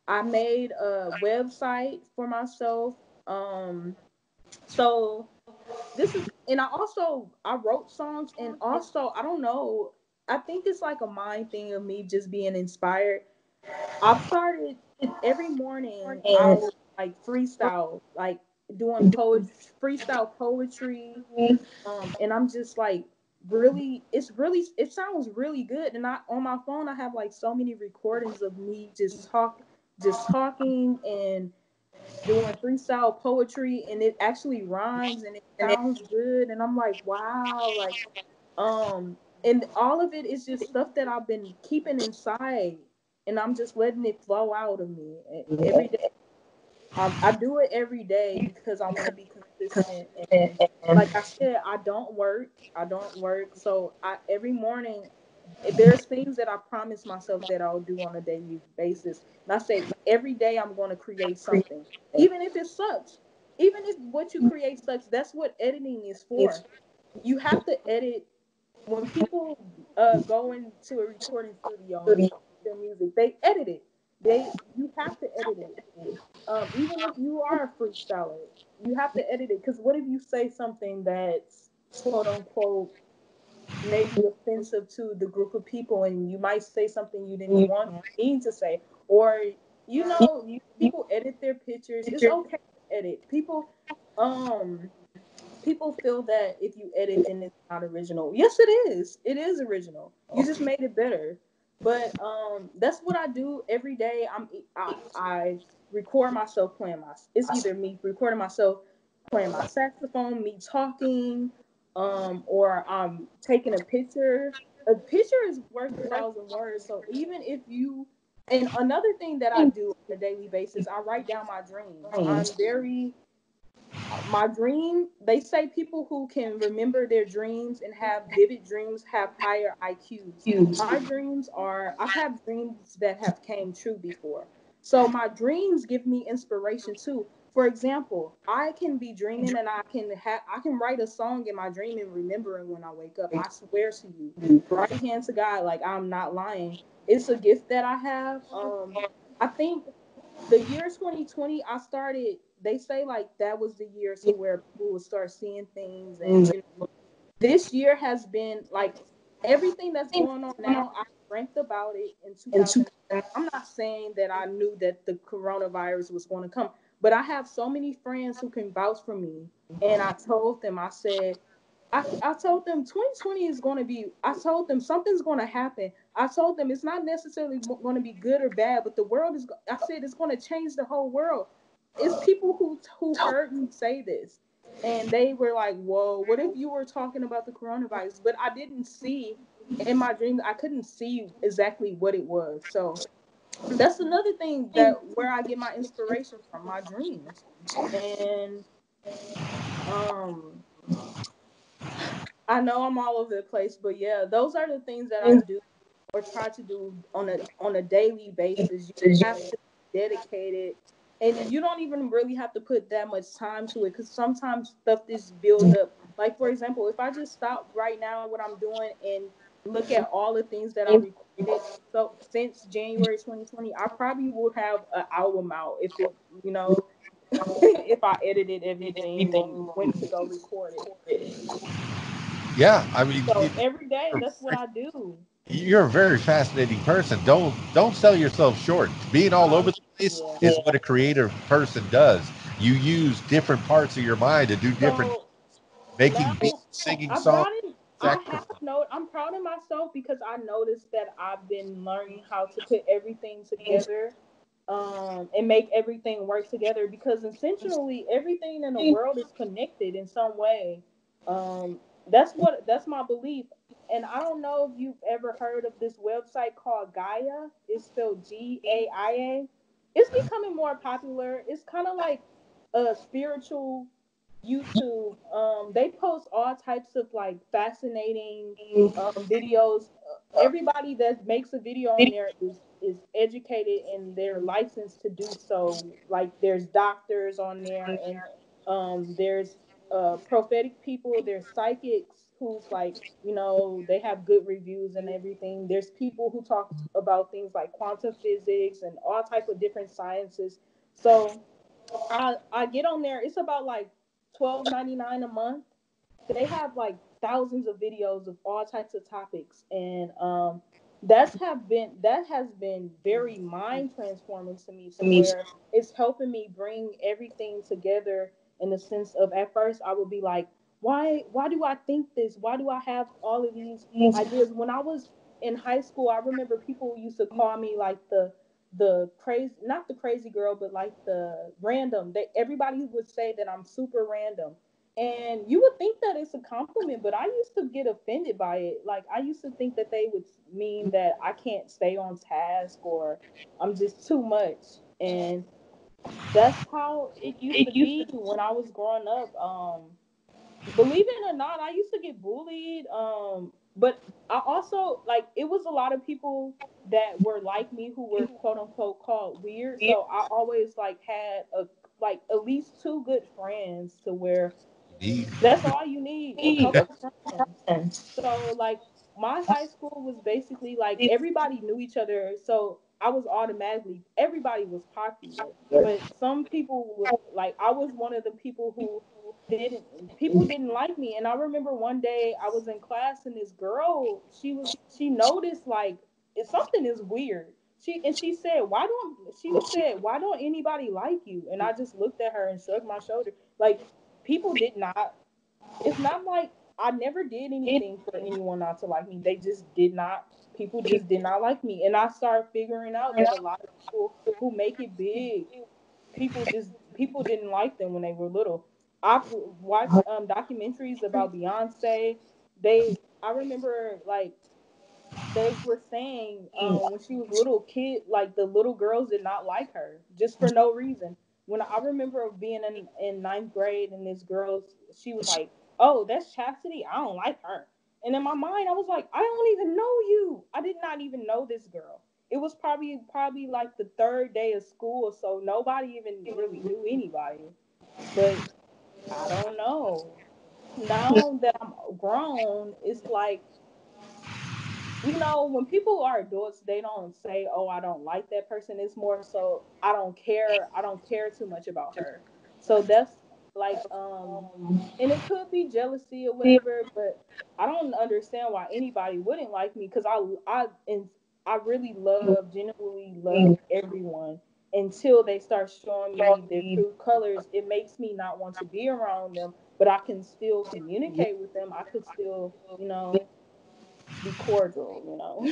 C: I made a website for myself. Um, so this is and I wrote songs, and also I don't know, I think it's like a mind thing of me just being inspired. I've started every morning I'll like freestyle, like doing poetry, freestyle poetry, and I'm just like really it sounds really good. And I on my phone I have like so many recordings of me just talking and doing freestyle poetry, and it actually rhymes and it sounds good, and I'm like wow, like and all of it is just stuff that I've been keeping inside, and I'm just letting it flow out of me every day. I do it every day because I want to be consistent, and like I said, I don't work, so I every morning there's things that I promise myself that I'll do on a daily basis. And I say every day I'm going to create something, even if it sucks. Even if what you create sucks, that's what editing is for. You have to edit. When people go into a recording studio and record their music, they edit it. You have to edit it. Even if you are a freestyler, you have to edit it, because what if you say something that's quote unquote maybe offensive to the group of people, and you might say something you didn't mean to say, or people edit their pictures. It's okay to edit. People feel that if you edit then it's not original. Yes, it is original. You just made it better. But that's what I do every day. I record myself playing my it's either me recording myself playing my saxophone, me talking, or I'm taking a picture. A picture is worth 1,000 words. So even if you and another thing that I do on a daily basis, I write down my dreams. My dream, they say people who can remember their dreams and have vivid dreams have higher IQs. My dreams are, I have dreams that have came true before. So my dreams give me inspiration too. For example, I can be dreaming and I can write a song in my dream and remembering when I wake up. I swear to you, right hand to God, like I'm not lying. It's a gift that I have. I think the year 2020, I started. They say like that was the year to where people would start seeing things, and this year has been like everything that's going on now. I dreamt about it in 2000. I'm not saying that I knew that the coronavirus was going to come, but I have so many friends who can vouch for me. And I told them, I said, I told them 2020 is going to be, I told them something's going to happen. I told them it's not necessarily going to be good or bad, but the world is, I said, it's going to change the whole world. It's people who heard me say this. And they were like, whoa, what if you were talking about the coronavirus? But I didn't see in my dreams, I couldn't see exactly what it was. So that's another thing that where I get my inspiration from, my dreams. And um I know I'm all over the place, but yeah, those are the things that I do or try to do on a daily basis. You have to be dedicated, and you don't even really have to put that much time to it because sometimes stuff just build up. Like for example, if I just stop right now what I'm doing and look at all the things that I recorded so since January 2020, I probably would have an album out if it, you know, if I edited everything and went to go record it.
A: Yeah, I mean,
C: So every day, that's what I do.
A: you're a very fascinating person. Don't sell yourself short. Being all over the place
C: Yeah.
A: is what a creative person does. You use different parts of your mind to do different,
C: So
A: making
C: now
A: beats, singing
C: I've
A: songs,
C: gotten, I have
A: sacrifice.
C: no, I'm proud of myself because I noticed that I've been learning how to put everything together, and make everything work together because essentially everything in the world is connected in some way. That's my belief. And I don't know if you've ever heard of this website called Gaia. It's spelled GAIA. It's becoming more popular. It's kind of like a spiritual YouTube. They post all types of like fascinating videos. Everybody that makes a video on there is educated and they're licensed to do so. Like there's doctors on there, and there's prophetic people. There's psychics who's like, you know, they have good reviews and everything. There's people who talk about things like quantum physics and all type of different sciences. So I get on there. It's about like 12.99 a month. They have like thousands of videos of all types of topics, and that has been very mind transforming to me. To where it's helping me bring everything together in the sense of at first I would be like, why do I think this? Why do I have all of these ideas? When I was in high school, I remember people used to call me like the crazy, not the crazy girl, but like the random. They everybody would say that I'm super random, and you would think that it's a compliment, but I used to get offended by it. Like I used to think that they would mean that I can't stay on task or I'm just too much. And that's how it used to be when I was growing up. Believe it or not, I used to get bullied. But I also like it was a lot of people that were like me who were quote unquote called weird. So I always like had a like at least two good friends to where
A: Indeed.
C: that's all you need, a couple friends. So like my high school was basically like everybody knew each other, so I was automatically everybody was popular. But some people would like I was one of the people who didn't people didn't like me. And I remember one day I was in class and this girl, she noticed like something is weird. She said, why don't anybody like you? And I just looked at her and shrugged my shoulder. Like people did not, it's not like I never did anything for anyone not to like me. They just did not. People just did not like me, and I started figuring out that a lot of people who make it big, people didn't like them when they were little. I've watched documentaries about Beyonce. I remember like they were saying when she was a little kid, like the little girls did not like her just for no reason. When I remember being in ninth grade and this girl, she was like, "Oh, that's Chastity. I don't like her." And in my mind, I was like, "I don't even know you. I did not even know this girl."
B: it was probably like the third day of school, so nobody even really knew anybody. But I don't know. Now that I'm grown, it's like, when people are adults, they don't say, "Oh, I don't like that person." It's more so, "I don't care. I don't care too much about her." So that's like, and it could be jealousy or whatever, but I don't understand why anybody wouldn't like me, because I really genuinely love everyone until they start showing me their true colors. It makes me not want to be around them, but I can still communicate with them. I could still, be cordial,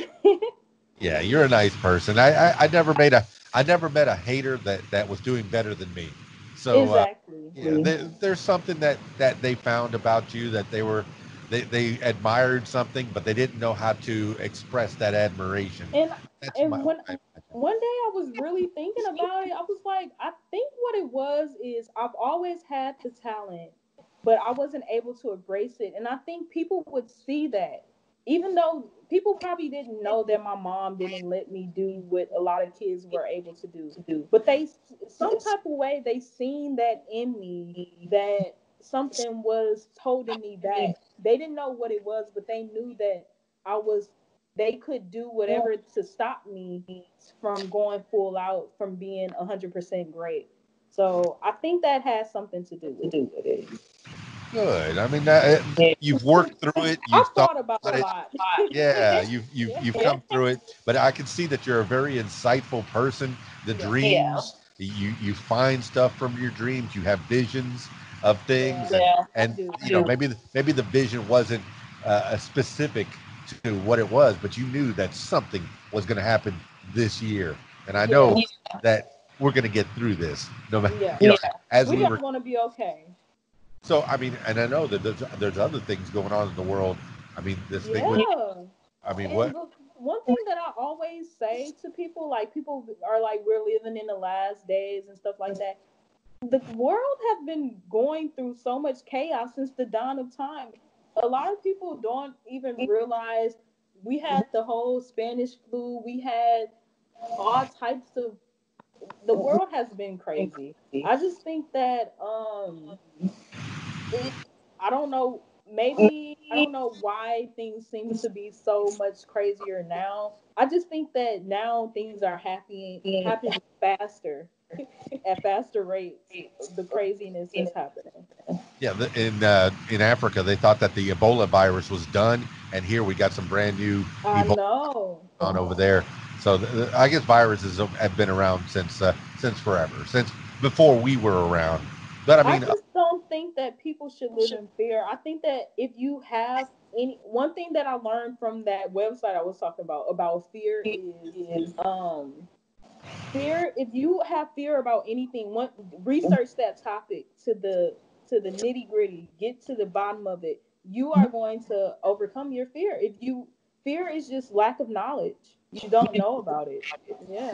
A: Yeah, you're a nice person. I never met a hater that was doing better than me. So
B: Exactly.
A: yeah, there's something that they found about you, that they admired something, but they didn't know how to express that admiration.
B: And
A: That's
B: and when
A: my
B: one day I was really thinking about it, I was like, I think what it was is I've always had the talent, but I wasn't able to embrace it. And I think people would see that. Even though people probably didn't know that my mom didn't let me do what a lot of kids were able to do. But some type of way, they seen that in me, that something was holding me back. They didn't know what it was, but they knew that I was they could do whatever to stop me from going full out, from being 100% great. So I think that has something to do with it.
A: good. I mean, you've worked through it.
B: I
A: You've thought
B: thought about
A: about
B: a
A: it.
B: lot.
A: Yeah, you've
B: Yeah.
A: come through it. But I can see that you're a very insightful person. The
B: Yeah.
A: dreams, you find stuff from your dreams. You have visions of things,
B: Yeah. I
A: and
B: do.
A: maybe the vision wasn't a specific to what it was, but you knew that something was going to happen this year. And I know
B: Yes.
A: that we're going to get through this. No matter,
B: Yeah.
A: as
B: We
A: we
B: are
A: were.
B: going to be okay.
A: So I mean, and I know that there's other things going on in the world. I mean, this thing with.
B: Yeah.
A: I mean,
B: And
A: what?
B: the one thing that I always say to people, like, people are like, we're living in the last days and stuff like that. The world has been going through so much chaos since the dawn of time. A lot of people don't even realize we had the whole Spanish flu. We had all types of. The world has been crazy. I just think that it. I don't know. Maybe I don't know why things seem to be so much crazier now. I just think that now things are happening faster, at faster rates. The craziness that's happening.
A: Yeah, in Africa, they thought that the Ebola virus was done, and here we got some brand new
B: I
A: Ebola
B: know.
A: on over there. So I guess viruses have been around since forever, since before we were around. But I
B: I
A: mean,
B: just don't think that people should live in fear. I think that if you have one thing that I learned from that website I was talking about fear is um fear. If you have fear about anything, research that topic to the nitty gritty, get to the bottom of it. You are going to overcome your fear. If you Fear is just lack of knowledge. You don't know about it. Yeah.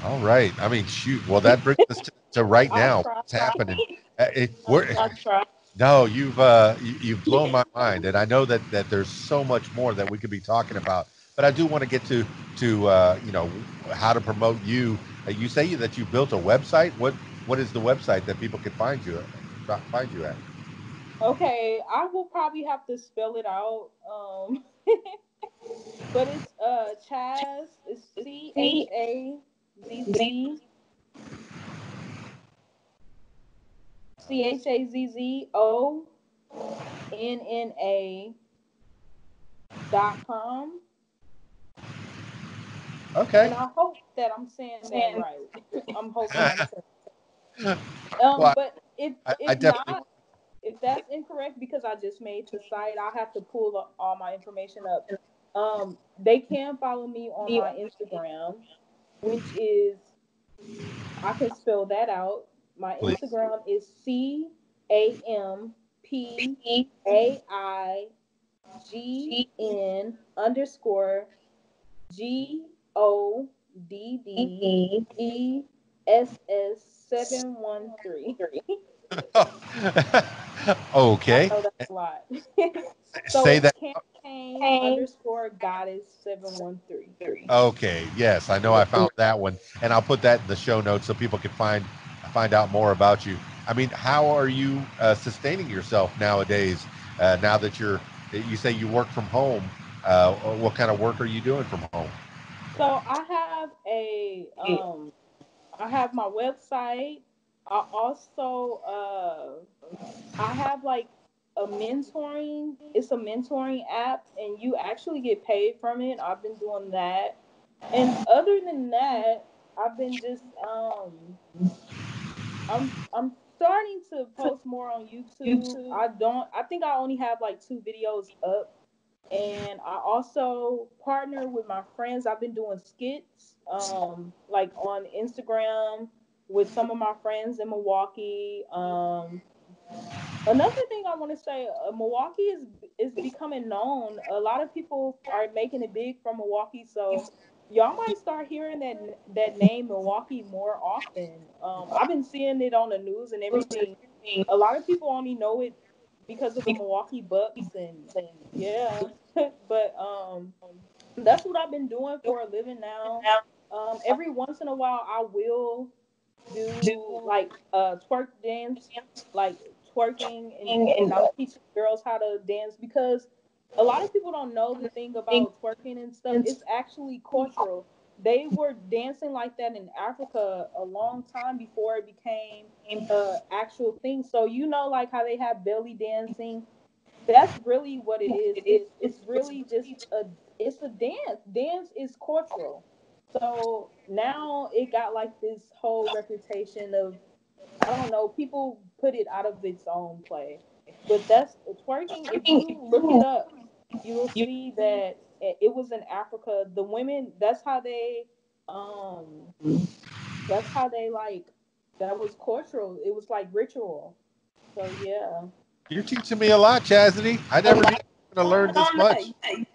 A: all right. I mean, shoot. Well, that brings us to right
B: I
A: now.
B: try.
A: What's happening? We're
B: I try.
A: No, you've blown my mind, and I know that there's so much more that we could be talking about. But I do want to get to how to promote you. You say that you built a website. What is the website that people can find you at?
B: Okay, I will probably have to spell it out. But it's Chaz. It's CHAZZONNA.com.
A: Okay.
B: And I hope that I'm saying that right. I'm hoping I'm saying.
A: Well,
B: But
A: I
B: if
A: definitely.
B: not, if that's incorrect, because I just made the site, I'll have to pull all my information up. They can follow me on my Instagram, which is, I can spell that out. My
A: Please.
B: Instagram is CAMPAIGN_GODDESS713. I
A: Okay.
B: know that's a lot. So
A: Say
B: it's
A: that.
B: campaign_goddess713.
A: Okay, yes, I know I found that one, and I'll put that in the show notes so people can find out more about you. I mean, how are you sustaining yourself nowadays? Now that you say you work from home, what kind of work are you doing from home?
B: So I have my website. I also I have like a mentoring. It's a mentoring app, and you actually get paid from it. I've been doing that, and other than that, I've been just I'm starting to post more on YouTube. I think I only have like 2 videos up, and I also partner with my friends. I've been doing skits like on Instagram with some of my friends in Milwaukee. Another thing I want to say, Milwaukee is becoming known. A lot of people are making it big from Milwaukee, so y'all might start hearing that name Milwaukee more often. I've been seeing it on the news and everything. A lot of people only know it because of the Milwaukee Bucks, and yeah, but that's what I've been doing for a living now. Every once in a while, I will do like twerk dance, like twerking, and I'm teaching girls how to dance because a lot of people don't know the thing about twerking and stuff. It's actually cultural. They were dancing like that in Africa a long time before it became actual thing. So you know, like how they have belly dancing, that's really what it is. It's really just a dance. Dance is cultural. So now it got like this whole reputation of, I don't know, people put it out of its own play. But that's twerking. If you look it up, you will see that it was in Africa. The women, um like, that was cultural. It was like ritual. So yeah.
A: You're teaching me a lot, Chazzidy. I never knew I was going to learn this
B: On that,
A: much.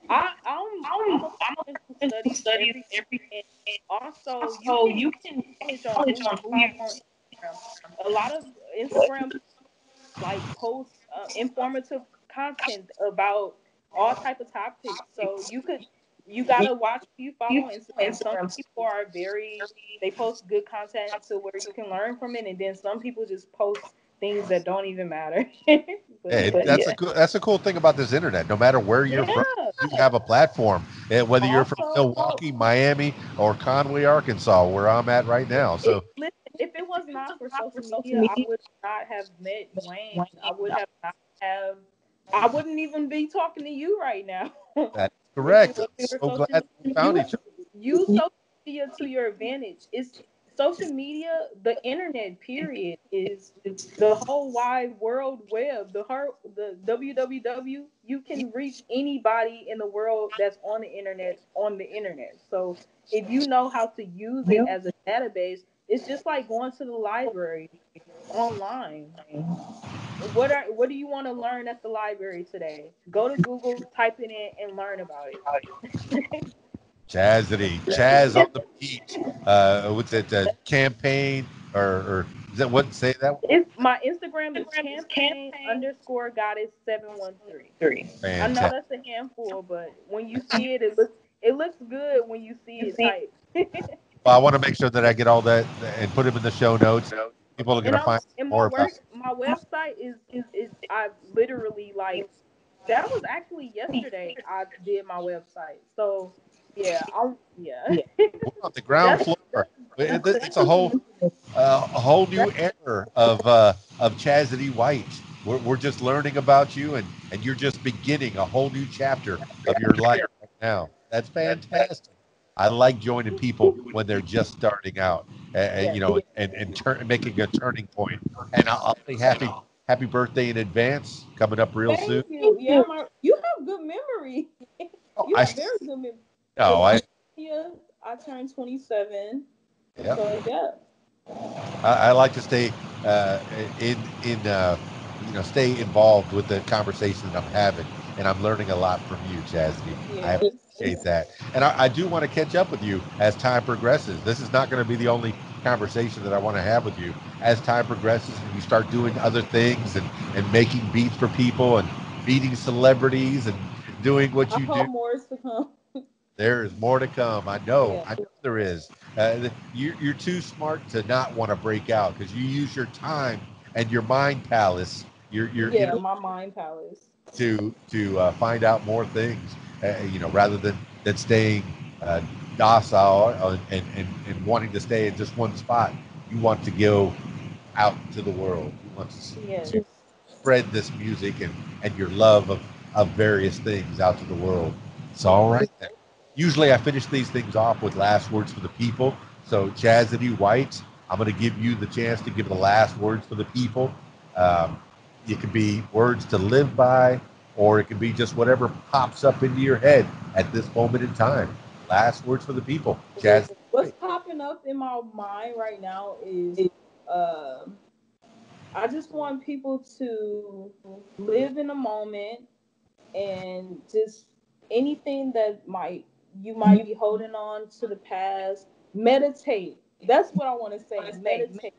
B: I'm a person who studies everything, and also you can knowledge on who you follow on Instagram. A lot of Instagram like post informative content about all type of topics. So you gotta watch who you follow on Instagram. Some people are they post good content to where you can learn from it, and then some people just post things that don't even matter.
A: Hey,
B: but yeah,
A: that's a cool thing about this internet. No matter where you're from,
B: yeah.
A: you have a platform. Whether you're from
B: Also,
A: Milwaukee, Miami, or Conway, Arkansas, where I'm at right now. So
B: listen, if it was not for social media, I would not have met Dwayne. I would have not have. I wouldn't even be talking to you right now.
A: that's
B: If it
A: correct. I'm
B: wasn't for
A: so
B: social
A: glad
B: media,
A: we found each other.
B: use social media to your advantage. It's social media, the internet. Period is the whole wide world web. The www. You can reach anybody in the world that's on the internet So if you know how to use it as a database, it's just like going to the library online. What do you want to learn at the library today? Go to Google, type it in, and learn about it.
A: Chazzidy, Chaz on the beat. What's it? Campaign or is that what? Say that one.
B: It's my Instagram is campaign_goddess713. I know
A: Fantastic.
B: that's a handful, but when you see it, it looks good when you see it typed.
A: Well, I want to make sure that I get all that and put them in the show notes. People are going
B: And
A: to
B: I'm
A: find
B: and
A: more about.
B: my website is I literally like, that was actually yesterday I did my website. So yeah, I'm yeah.
A: We're on the ground
B: that's
A: floor. It's
B: that's
A: a whole new
B: that's
A: era of Chastity White. We're just learning about you, and you're just beginning a whole new chapter of your life right now. That's fantastic. I like joining people when they're just starting out, and
B: yes.
A: you know, and making a turning point. And I'll say happy birthday in advance, coming up real soon.
B: Thank you. Yeah, you have good memory.
A: Oh,
B: You have very good memory.
A: no,
B: July 20th, I turned 27.
A: yeah.
B: So yeah.
A: I like to stay in stay involved with the conversation that I'm having, and I'm learning a lot from you, Chazzy. I
B: Yes.
A: appreciate that, and I do want to catch up with you as time progresses. This is not going to be the only conversation that I want to have with you. As time progresses and you start doing other things and making beats for people and meeting celebrities and doing what
B: I
A: you do.
B: hope more is to come.
A: There is more to come. I know.
B: Yeah.
A: I know there is. You're too smart to not want to break out because you use your time and your mind palace.
B: Yeah, my mind palace.
A: To find out more things. Rather than staying uh, docile and wanting to stay in just one spot. You want to go out to the world. You want
B: Yes.
A: to spread this music and your love of various things out to the world. So, all right then. Usually I finish these things off with last words for the people. So, Chazzidy White, I'm going to give you the chance to give the last words for the people. Um, it can be words to live by, or it can be just whatever pops up into your head at this moment in time. Last words for the people. Chazzidy
B: What's
A: White.
B: popping up in my mind right now is uh, I just want people to live in the moment and just anything that might be holding on to the past. Meditate. That's what I want to say. Meditate.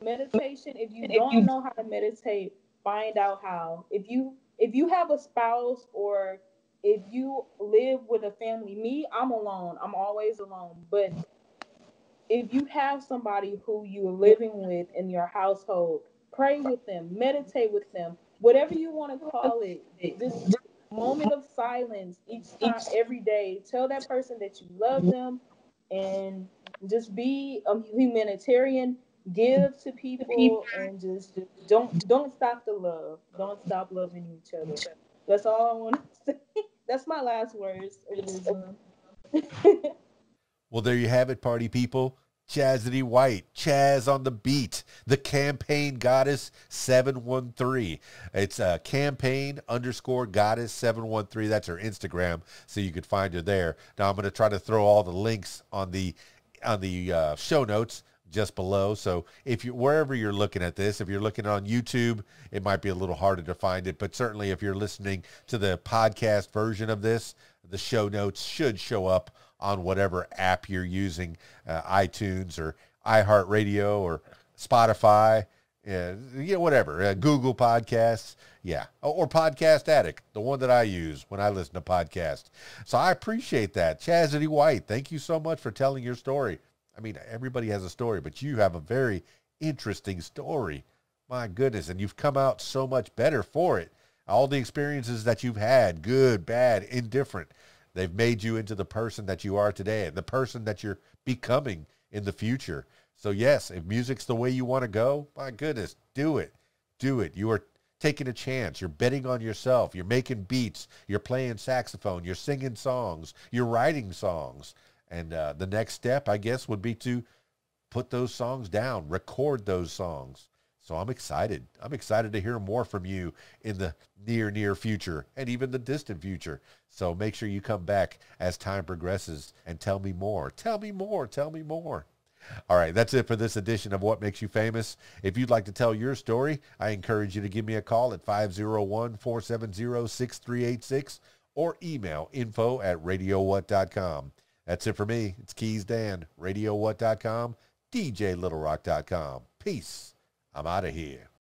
B: Meditation. If you don't know how to meditate, find out how. If you have a spouse or if you live with a family, me, I'm alone. I'm always alone. But if you have somebody who you're living with in your household, pray with them, meditate with them, whatever you want to call it. This moment of silence each time, every day. Tell that person that you love them, and just be a humanitarian. Give to people, and just don't stop the love. Don't stop loving each other. That's all I want to say. That's my last words of wisdom.
A: Well, there you have it, party people. Chazzidy White, Chaz on the beat, the campaign goddess 713. It's campaign underscore goddess 713. That's her Instagram, so you could find her there. Now I'm going to try to throw all the links on the show notes just below. So if you wherever you're looking at this, if you're looking on YouTube, it might be a little harder to find it. But certainly if you're listening to the podcast version of this, the show notes should show up on whatever app you're using, iTunes or iHeartRadio or Spotify, whatever, Google Podcasts, or Podcast Addict, the one that I use when I listen to podcasts. So I appreciate that. Chazzidy White, thank you so much for telling your story. I mean, everybody has a story, but you have a very interesting story. My goodness, and you've come out so much better for it. All the experiences that you've had, good, bad, indifferent, they've made you into the person that you are today and the person that you're becoming in the future. So yes, if music's the way you want to go, my goodness, do it. Do it. You are taking a chance. You're betting on yourself. You're making beats. You're playing saxophone. You're singing songs. You're writing songs. And the next step, I guess, would be to put those songs down, record those songs. So I'm excited. I'm excited to hear more from you in the near future and even the distant future. So make sure you come back as time progresses and tell me more. Tell me more. Tell me more. All right, that's it for this edition of What Makes You Famous. If you'd like to tell your story, I encourage you to give me a call at 501-470-6386 or email info@radiowhat.com. That's it for me. It's Keys Dan, radiowhat.com, djlittlerock.com. Peace. I'm out of here.